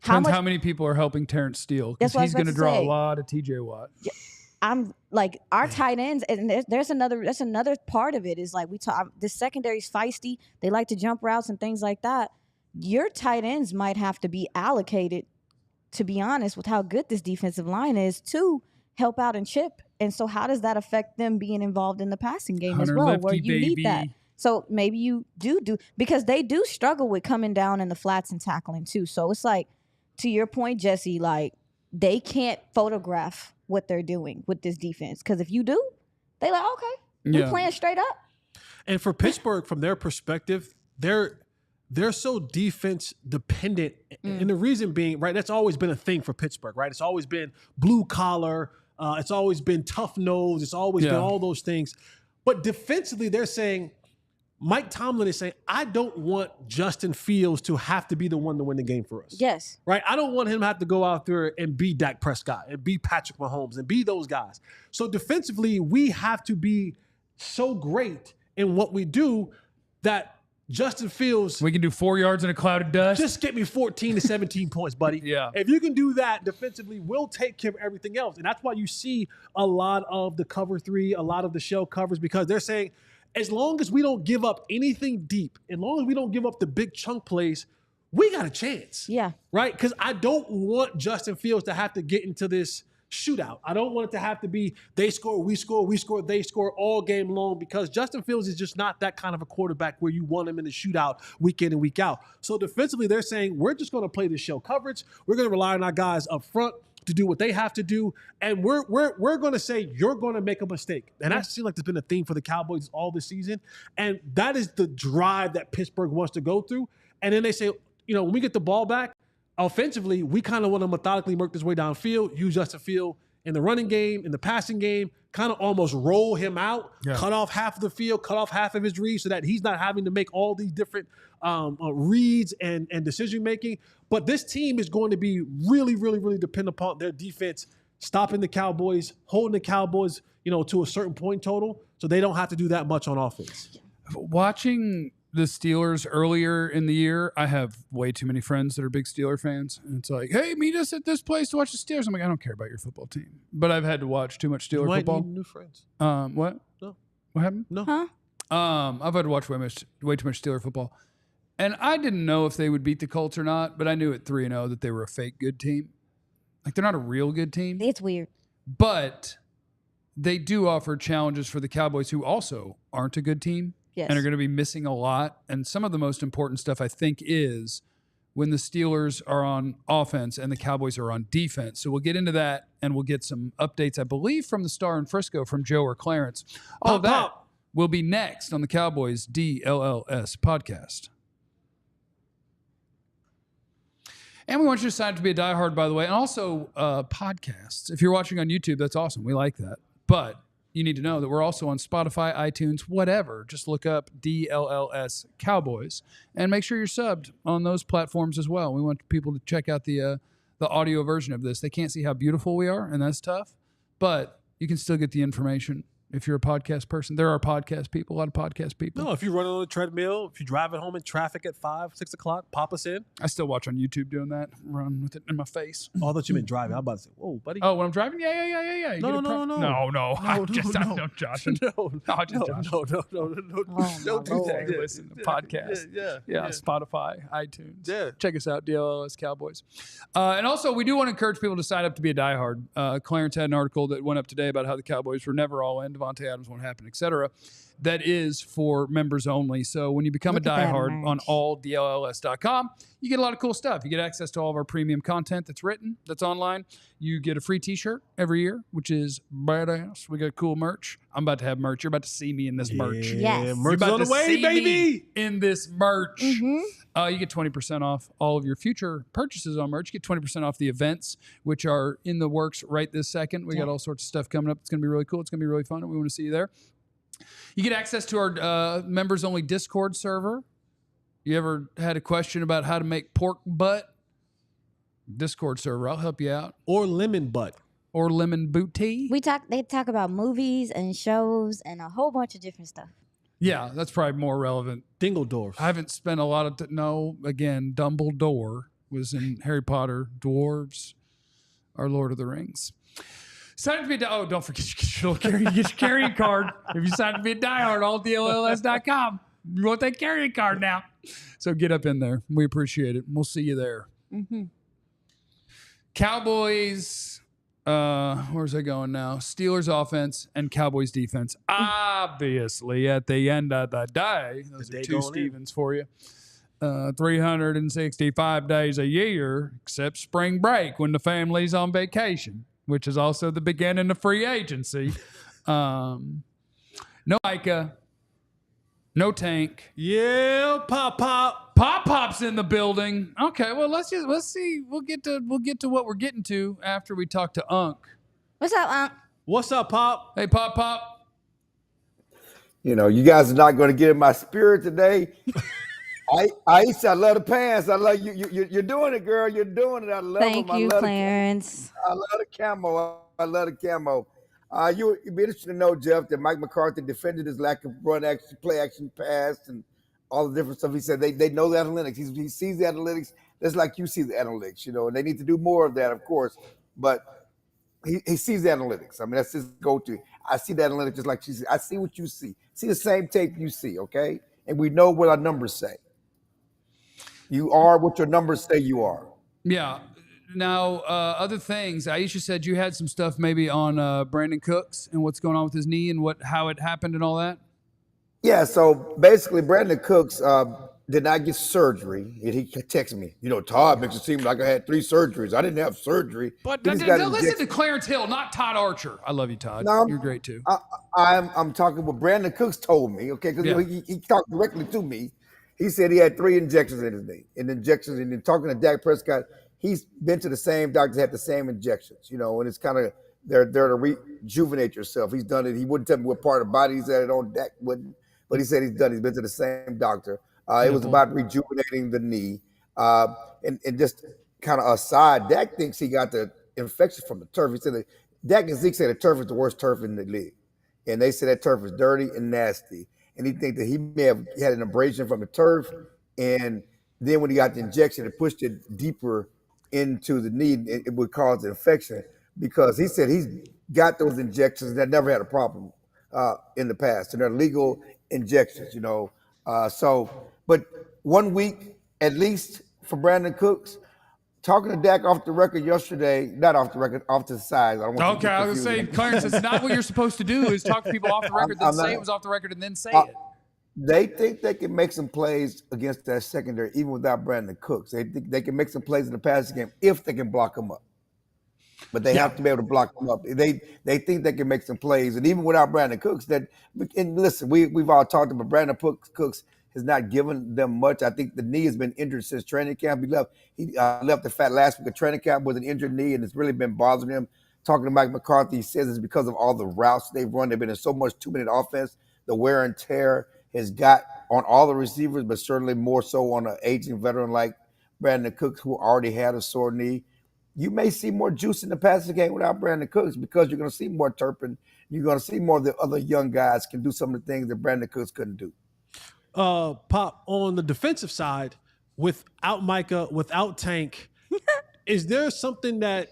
How many people are helping Terrence Steele? Because he's going to draw a lot of TJ Watt. Yeah. I'm like, our tight ends, and that's another part of it, is like, we talk, the secondary's feisty. They like to jump routes and things like that. Your tight ends might have to be allocated, to be honest, with how good this defensive line is, to help out and chip. And so how does that affect them being involved in the passing game as well, where you need that? So maybe you do, because they do struggle with coming down in the flats and tackling too. So it's like, to your point, Jesse, like, they can't photograph what they're doing with this defense, because if you do, they like, okay, we're playing straight up. And for Pittsburgh, from their perspective, they're so defense dependent, and the reason being, right, that's always been a thing for Pittsburgh, right? It's always been blue collar, it's always been tough nose, it's always been all those things. But defensively, they're saying, Mike Tomlin is saying, I don't want Justin Fields to have to be the one to win the game for us. Yes. Right? I don't want him to have to go out there and be Dak Prescott and be Patrick Mahomes and be those guys. So defensively, we have to be so great in what we do that Justin Fields. We can do 4 yards in a cloud of dust. Just get me 14 to 17 points, buddy. Yeah. If you can do that defensively, we'll take care of everything else. And that's why you see a lot of the cover 3, a lot of the shell covers, because they're saying as long as we don't give up anything deep, as long as we don't give up the big chunk plays, we got a chance. Yeah. Right? Because I don't want Justin Fields to have to get into this shootout. I don't want it to have to be they score, we score, they score all game long, because Justin Fields is just not that kind of a quarterback where you want him in the shootout week in and week out. So defensively, they're saying we're just going to play the shell coverage. We're going to rely on our guys up front to do what they have to do, and we're going to say you're going to make a mistake. And that seems like there's been a theme for the Cowboys all this season, and that is the drive that Pittsburgh wants to go through. And then they say, when we get the ball back, offensively, we kind of want to methodically work this way downfield, use Justin Fields in the running game, in the passing game, kind of almost roll him out, cut off half of the field, cut off half of his reads so that he's not having to make all these different reads and decision-making. But this team is going to be really, really, really dependent upon their defense stopping the Cowboys, holding the Cowboys, to a certain point total, so they don't have to do that much on offense. Watching the Steelers earlier in the year, I have way too many friends that are big Steeler fans. And it's like, hey, meet us at this place to watch the Steelers. I'm like, I don't care about your football team. But I've had to watch too much Steeler football. Need new friends. What? No. What happened? No. Huh? I've had to watch way too much Steeler football. And I didn't know if they would beat the Colts or not, but I knew at 3-0 that they were a fake good team. Like, they're not a real good team. It's weird. But they do offer challenges for the Cowboys, who also aren't a good team. Yes. And are going to be missing a lot. And some of the most important stuff, I think, is when the Steelers are on offense and the Cowboys are on defense. So we'll get into that, and we'll get some updates, I believe, from the Star in Frisco, from Joe or Clarence. All of that will be next on the Cowboys DLLS Podcast. And we want you to sign up to be a diehard, by the way, and also podcasts. If you're watching on YouTube, that's awesome. We like that. But you need to know that we're also on Spotify, iTunes, whatever. Just look up DLLS Cowboys and make sure you're subbed on those platforms as well. We want people to check out the audio version of this. They can't see how beautiful we are, and that's tough, but you can still get the information. If you're a podcast person, there are podcast people, a lot of podcast people. No, if you're running on a treadmill, if you're driving home in traffic at 5, 6 o'clock, pop us in. I still watch on YouTube doing that, run with it in my face. Oh, I thought you meant driving. I'm about to say, whoa, buddy. Oh, when I'm driving? Yeah. You No. I'm Josh. No. Don't do that. Listen to podcasts. Yeah, Spotify, iTunes. Yeah. Check us out, DLLS Cowboys. And also, we do want to encourage people to sign up to be a diehard. Clarence had an article that went up today about how the Cowboys were never all in. Davante Adams won't happen, etc. That is for members only. So when you become a diehard on alldlls.com, you get a lot of cool stuff. You get access to all of our premium content that's written, that's online. You get a free t-shirt every year, which is badass. We got cool merch. I'm about to have merch. You're about to see me in this merch. Yes. Merch on the way, baby. In this merch. Mm-hmm. You get 20% off all of your future purchases on merch. You get 20% off the events, which are in the works right this second. We got all sorts of stuff coming up. It's going to be really cool. It's going to be really fun, and we want to see you there. You get access to our members-only Discord server. You ever had a question about how to make pork butt? Discord server, I'll help you out. Or lemon butt. Or lemon booty. They talk about movies and shows and a whole bunch of different stuff. Yeah, that's probably more relevant. Dingledorf. I haven't spent a lot of again, Dumbledore was in Harry Potter, dwarves, or Lord of the Rings. Sign up to be don't forget you get your carrying card. If you sign up to be a diehard, alldlls.com. You want that carrying card now. So get up in there. We appreciate it. We'll see you there. Mm-hmm. Cowboys, where's I going now? Steelers offense and Cowboys defense. Obviously, at the end of the day, those are two Stevens for you. 365 days a year, except spring break when the family's on vacation, which is also the beginning of free agency. No Micah, no Tank. Yeah, Pop. Pop's in the building. Okay, well let's see. We'll get to what we're getting to after we talk to Unc. What's up, Unc? What's up, Pop? Hey, Pop. You know, you guys are not going to get in my spirit today. Aisha, I love the pants. I love you. You're doing it, girl. You're doing it. I love them. Thank you, Clarence. I love the camo. You'd be interested to know, Jeff, that Mike McCarthy defended his lack of run action, play action pass, and all the different stuff. He said they know the analytics. He sees the analytics just like you see the analytics, and they need to do more of that, of course. But he sees the analytics. I mean, that's his go-to. I see the analytics just like she sees. I see what you see. See the same tape you see, okay? And we know what our numbers say. You are what your numbers say you are. Yeah. Now, other things. Aisha said you had some stuff maybe on Brandin Cooks and what's going on with his knee and how it happened and all that. Yeah, so basically, Brandin Cooks did not get surgery. And he texted me, Todd makes it seem like I had 3 surgeries. I didn't have surgery. But listen to Clarence Hill, not Todd Archer. I love you, Todd. No, you're great too. I'm talking what Brandin Cooks told me, okay? Because he talked directly to me. He said he had 3 injections in his knee. And then talking to Dak Prescott, he's been to the same doctors, had the same injections, and it's kind of they're to rejuvenate yourself. He's done it. He wouldn't tell me what part of the body he's at it on. Dak wouldn't, but he said he's done. He's been to the same doctor. It was about rejuvenating the knee. And just kind of aside, Dak thinks he got the infection from the turf. He said that Dak and Zeke said the turf is the worst turf in the league, and they said that turf is dirty and nasty. And he thinks that he may have had an abrasion from the turf, and then when he got the injection, it pushed it deeper into the knee. It would cause an infection because he said he's got those injections that never had a problem in the past, and they're legal injections, but 1 week at least for Brandin Cooks. Talking to Dak off the record yesterday, not off the record, off to the side. I was going to say, Clarence, it's not what you're supposed to do is talk to people off the record, then say it was off the record, and then say it. They think they can make some plays against that secondary even without Brandin Cooks. They think they can make some plays in the passing game if they can block them up. But they have to be able to block them up. They think they can make some plays, and even without Brandin Cooks, and listen, we've all talked about Brandin Cooks has not given them much. I think the knee has been injured since training camp. He left the fat last week of training camp with an injured knee, and it's really been bothering him. Talking to Mike McCarthy, he says it's because of all the routes they've run. They've been in so much 2-minute offense. The wear and tear has got on all the receivers, but certainly more so on an aging veteran like Brandin Cooks, who already had a sore knee. You may see more juice in the passing game without Brandin Cooks because you're going to see more Turpin. You're going to see more of the other young guys can do some of the things that Brandin Cooks couldn't do. Pop, on the defensive side, without Micah, without Tank, is there something that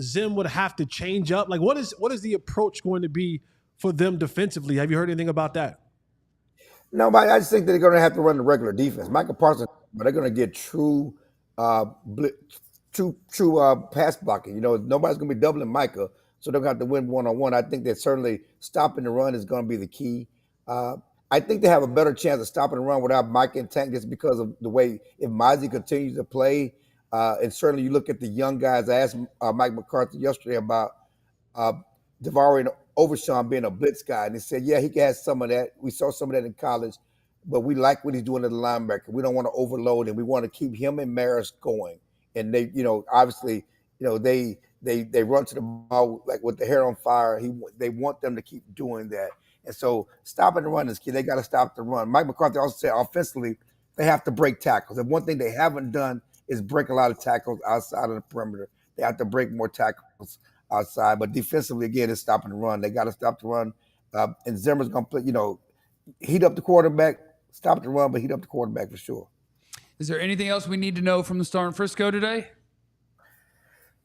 Zim would have to change up? Like, what is the approach going to be for them defensively? Have you heard anything about that? No, but I just think that they're going to have to run the regular defense. Michael Parsons, but they're going to get true pass blocking. Nobody's going to be doubling Micah, so they're going to have to win one-on-one. I think that certainly stopping the run is going to be the key. I think they have a better chance of stopping the run without Mike and Tank just because of the way if Mizey continues to play. And certainly you look at the young guys. I asked Mike McCarthy yesterday about Davari and Overshawn being a blitz guy, and he said, yeah, he has some of that. We saw some of that in college, but we like what he's doing at the linebacker. We don't want to overload him. We want to keep him and Maris going. And they, obviously, they run to the ball like with the hair on fire. They want them to keep doing that. And so stopping the run is key. They got to stop the run. Mike McCarthy also said offensively, they have to break tackles. And one thing they haven't done is break a lot of tackles outside of the perimeter. They have to break more tackles outside. But defensively, again, it's stopping the run. They got to stop the run. And Zimmer's going to play, heat up the quarterback, stop the run, but heat up the quarterback for sure. Is there anything else we need to know from the Star in Frisco today?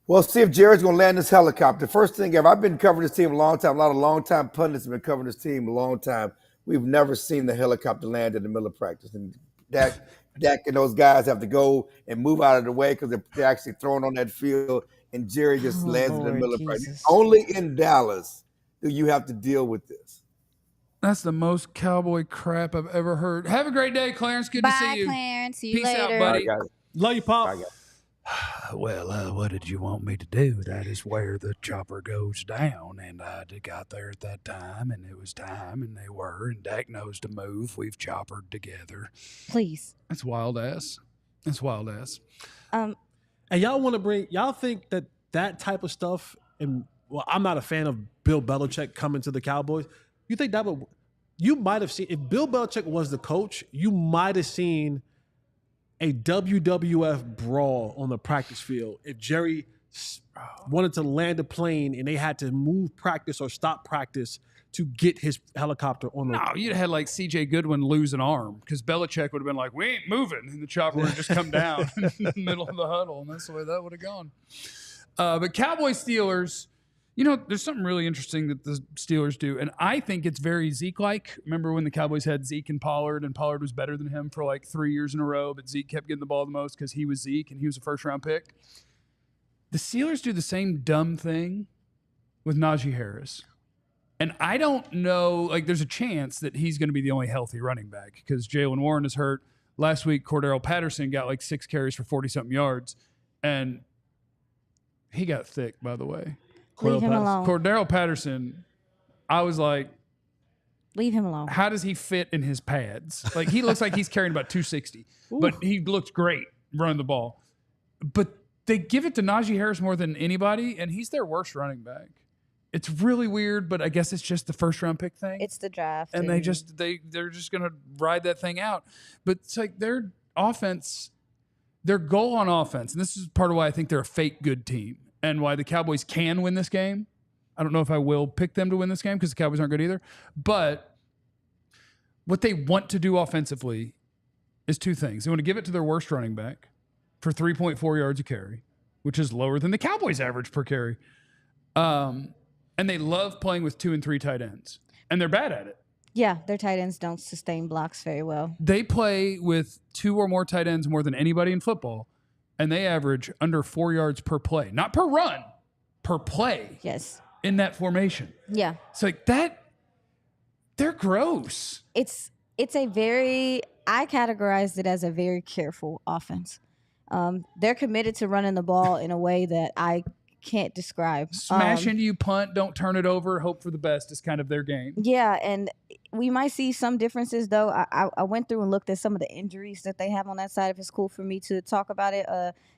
Well, see if Jared's going to land this helicopter. First thing ever, I've been covering this team a long time. A lot of long-time pundits have been covering this team a long time. We've never seen the helicopter land in the middle of practice. And Dak and those guys have to go and move out of the way because they're actually thrown on that field. And Jerry just lands in the middle of practice. Only in Dallas do you have to deal with this. That's the most cowboy crap I've ever heard. Have a great day, Clarence. Good to see you. Bye, Clarence. See you Peace later. out, buddy. Love you, Pop. Well, what did you want me to do? That is where the chopper goes down, and I got there at that time, and it was time, and they were, and Dak knows to move. We've choppered together. Please. That's wild ass. That's wild ass. And y'all think that type of stuff, and well, I'm not a fan of Bill Belichick coming to the Cowboys. You think you might have seen, if Bill Belichick was the coach, you might have seen a WWF brawl on the practice field if Jerry wanted to land a plane and they had to move practice or stop practice to get his helicopter on the. No, you'd have had like C.J. Goodwin lose an arm because Belichick would have been like, "We ain't moving," and the chopper would have just come down in the middle of the huddle, and that's the way that would have gone. But Cowboys Steelers, there's something really interesting that the Steelers do, and I think it's very Zeke-like. Remember when the Cowboys had Zeke and Pollard was better than him for like 3 years in a row, but Zeke kept getting the ball the most because he was Zeke and he was a first-round pick. The Steelers do the same dumb thing with Najee Harris. And I don't know, like there's a chance that he's going to be the only healthy running back because Jaylen Warren is hurt. Last week, Cordero Patterson got like 6 carries for 40-something yards. And he got thick, by the way. Leave him alone. Cordero Patterson, I was like, leave him alone. How does he fit in his pads? Like he looks like he's carrying about 260, but he looks great running the ball. But they give it to Najee Harris more than anybody, and he's their worst running back. It's really weird, but I guess it's just the first round pick thing. It's the draft. And they're just gonna ride that thing out. But it's like their offense, their goal on offense, and this is part of why I think they're a fake good team and why the Cowboys can win this game. I don't know if I will pick them to win this game because the Cowboys aren't good either. But what they want to do offensively is 2 things. They want to give it to their worst running back for 3.4 yards a carry, which is lower than the Cowboys average per carry. And they love playing with 2 and 3 tight ends. And they're bad at it. Yeah, their tight ends don't sustain blocks very well. They play with 2 or more tight ends more than anybody in football. And they average under 4 yards per play. Not per run, per play. Yes. In that formation. Yeah. It's like that, they're gross. It's a very, I categorized it as a very careful offense. They're committed to running the ball in a way that I can't describe. Smash into you, punt, don't turn it over, hope for the best is kind of their game. Yeah, and we might see some differences, though. I went through and looked at some of the injuries that they have on that side, if it's cool for me to talk about it.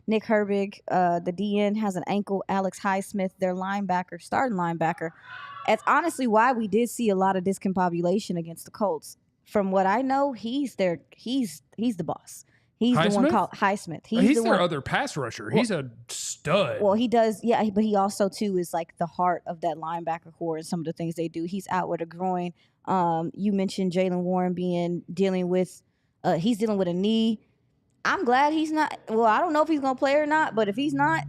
Nick Herbig, the DN, has an ankle. Alex Highsmith, their linebacker, starting linebacker. That's honestly why we did see a lot of discombobulation against the Colts. From what I know, he's the boss. He's Highsmith? The one called Highsmith. He's their other pass rusher. He's a stud. Well, he does, yeah, but he also, too, is like the heart of that linebacker core and some of the things they do. He's out with a groin. You mentioned Jaylen Warren dealing with a knee. I'm glad he's not, well, I don't know if he's going to play or not, but if he's not,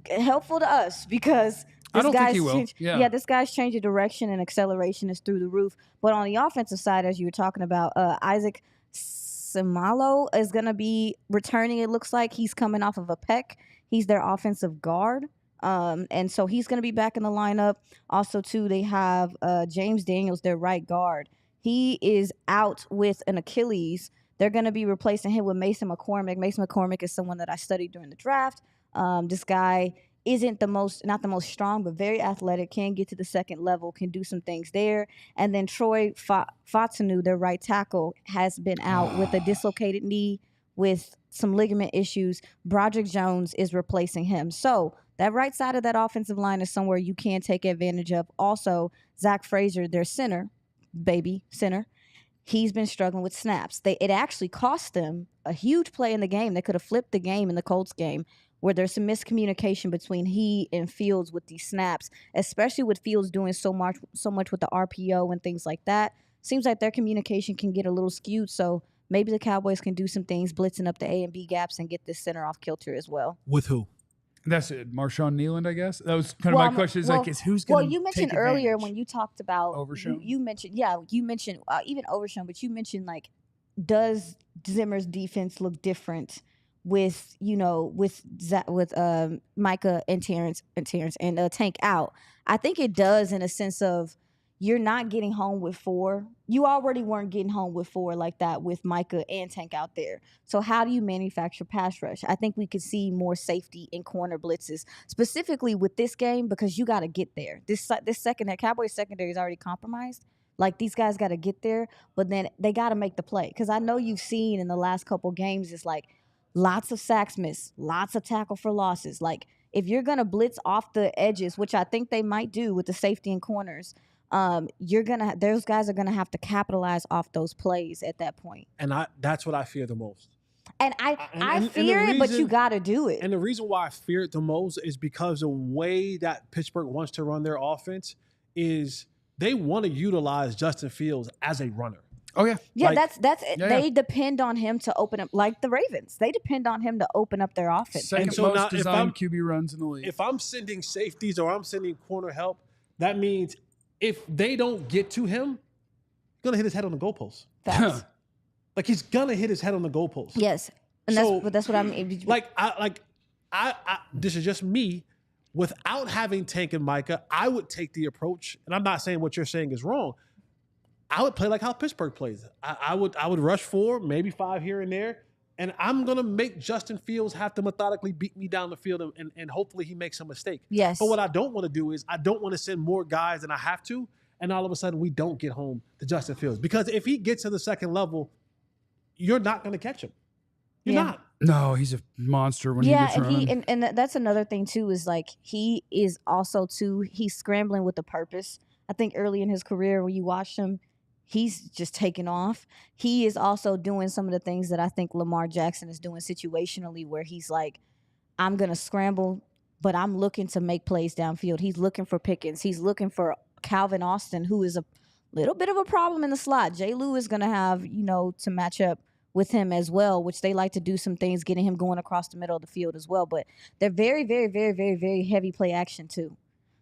helpful to us because I don't think he will. This guy's change of direction and acceleration is through the roof. But on the offensive side, as you were talking about, Isaac Samalo is going to be returning. It looks like he's coming off of a pec. He's their offensive guard. And so he's going to be back in the lineup. Also, too, they have James Daniels, their right guard. He is out with an Achilles. They're going to be replacing him with Mason McCormick. Mason McCormick is someone that I studied during the draft. This guy isn't not the most strong, but very athletic, can get to the second level, can do some things there. And then Troy Fatsanu, their right tackle, has been out with a dislocated knee with some ligament issues. Broderick Jones is replacing him. So that right side of that offensive line is somewhere you can take advantage of. Also, Zach Frazier, their center, he's been struggling with snaps. It actually cost them a huge play in the game. They could have flipped the game in the Colts game, where there's some miscommunication between he and Fields with these snaps, especially with Fields doing so much with the RPO and things like that. Seems like their communication can get a little skewed, so maybe the Cowboys can do some things, blitzing up the A and B gaps and get this center off kilter as well. With who? That's it. Marshawn Nealand, I guess. That was kind of my question. Is who's going to Well, you mentioned earlier when you talked about Overshown. You mentioned even Overshown, but you mentioned like, does Zimmer's defense look different with Micah and Terrence and Tank out? I think it does, in a sense of you're not getting home with 4. You already weren't getting home with 4 like that with Micah and Tank out there. So how do you manufacture pass rush? I think we could see more safety in corner blitzes, specifically with this game, because you got to get there. This Cowboys secondary is already compromised. Like, these guys got to get there, but then they got to make the play. Because I know you've seen in the last couple games, it's like lots of sacks missed, lots of tackle for losses. Like, if you're going to blitz off the edges, which I think they might do with the safety and corners, those guys are gonna have to capitalize off those plays at that point. And that's what I fear the most. And I fear it, but you got to do it. And the reason why I fear it the most is because the way that Pittsburgh wants to run their offense is they want to utilize Justin Fields as a runner. Oh, yeah. Yeah, Like- that's they depend on him to open up, like the Ravens. They depend on him to open up their offense. Second so now, most designed QB runs in the league. If I'm sending safeties or I'm sending corner help, that means if they don't get to him, he's going to hit his head on the goalpost. Facts. Like, he's going to hit his head on the goalpost. Yes. And that's what I mean. I this is just me. Without having Tank and Micah, I would take the approach, and I'm not saying what you're saying is wrong. I would play like how Pittsburgh plays. I would rush 4, maybe 5 here and there, and I'm gonna make Justin Fields have to methodically beat me down the field, and hopefully he makes a mistake. Yes. But what I don't want to do is I don't want to send more guys than I have to, and all of a sudden we don't get home to Justin Fields, because if he gets to the second level, you're not gonna catch him. You're not. No, he's a monster when he gets running. And that's another thing too, is like he is also too, he's scrambling with a purpose. I think early in his career when you watch him, he's just taking off. He is also doing some of the things that I think Lamar Jackson is doing situationally, where he's like, I'm gonna scramble, but I'm looking to make plays downfield. He's looking for Pickens. He's looking for Calvin Austin, who is a little bit of a problem in the slot. J. Lou is gonna have, to match up with him as well, which they like to do some things, getting him going across the middle of the field as well. But they're very, very, very, very, very heavy play action too.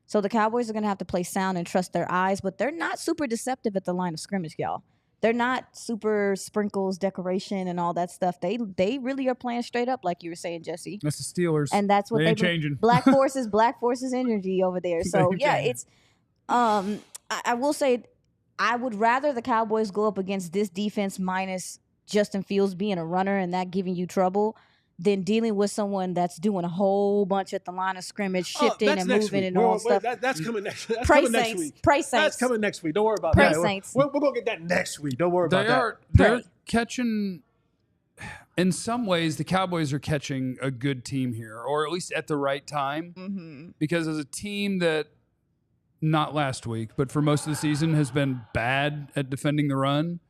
So the Cowboys are going to have to play sound and trust their eyes, but they're not super deceptive at the line of scrimmage, y'all. They're not super sprinkles, decoration, and all that stuff. They really are playing straight up, like you were saying, Jesse. That's the Steelers. And that's what they they're changing. Black Forces energy over there. So yeah, it's I will say I would rather the Cowboys go up against this defense minus Justin Fields being a runner and that giving you trouble than dealing with someone that's doing a whole bunch at the line of scrimmage, shifting and moving and all stuff. That's coming next week. Pray Saints. That's coming next week. Don't worry about Pray that. Saints. We're going to get that next week. Don't worry about that. They're catching, in some ways, the Cowboys are catching a good team here, or at least at the right time. Mm-hmm. Because as a team that, not last week, but for most of the season has been bad at defending the run,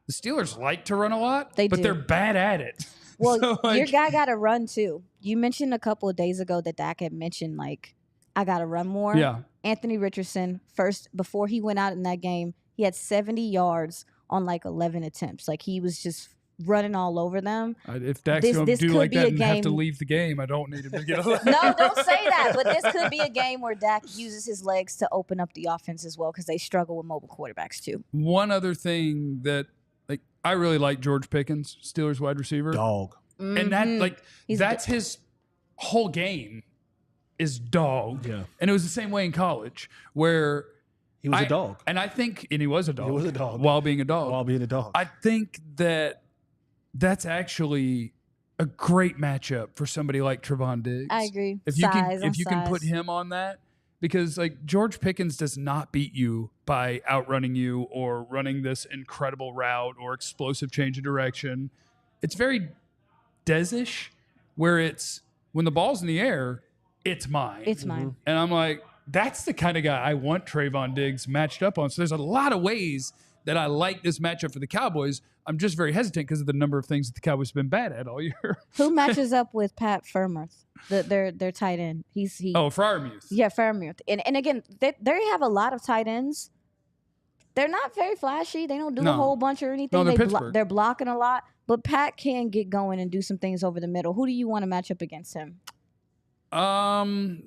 the Steelers like to run a lot, but they're bad at it. Well, So, your guy got to run too. You mentioned a couple of days ago that Dak had mentioned, like, I got to run more. Yeah. Anthony Richardson, before he went out in that game, he had 70 yards on like 11 attempts. Like, he was just running all over them. If Dak's going to do like that and have to leave the game, I don't need him to get a No, don't say that. But this could be a game where Dak uses his legs to open up the offense as well, because they struggle with mobile quarterbacks too. One other thing that, like, I really like George Pickens, Steelers wide receiver. Dog. And that, that's his whole game is dog. Yeah. And it was the same way in college where he was a dog. And I think, and he was a dog. He was a dog. While being a dog. I think that's actually a great matchup for somebody like Trevon Diggs. I agree. If you can put him on that, because like George Pickens does not beat you by outrunning you or running this incredible route or explosive change of direction. It's very Dez-ish, where it's when the ball's in the air, it's mine. It's mine. And I'm like, that's the kind of guy I want Trevon Diggs matched up on. So there's a lot of ways that I like this matchup for the Cowboys. I'm just very hesitant because of the number of things that the Cowboys have been bad at all year. Who matches up with Pat Freiermuth? Their tight end. Freiermuth. Yeah, Freiermuth. And again, they have a lot of tight ends. They're not very flashy. They don't do a whole bunch or anything. No, they're blocking a lot. But Pat can get going and do some things over the middle. Who do you want to match up against him?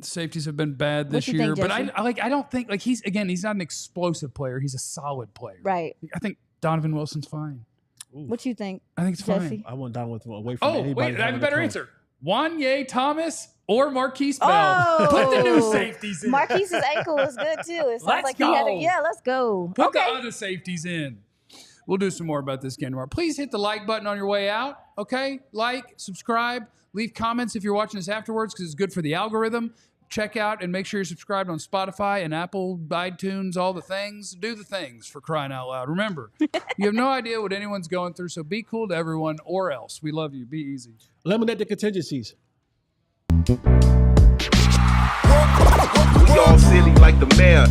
Safeties have been bad this year, but I don't think he's not an explosive player. He's a solid player. Right. I think Donovan Wilson's fine. Ooh. What you think? I think it's Jesse? fine. I want Donovan away from anybody. Wait, I have a better answer. Wanye Thomas or Marquise Bell. Oh. Put the new safeties in. Marquise's ankle was good too. It sounds like he had let's go. Put the other safeties in. We'll do some more about this again tomorrow. Please hit the like button on your way out, okay? Like, subscribe, leave comments if you're watching this afterwards because it's good for the algorithm. Check out and make sure you're subscribed on Spotify and Apple, iTunes, all the things. Do the things, for crying out loud. Remember, you have no idea what anyone's going through, so be cool to everyone or else. We love you. Be easy. Eliminate the contingencies. We all silly like the mayor.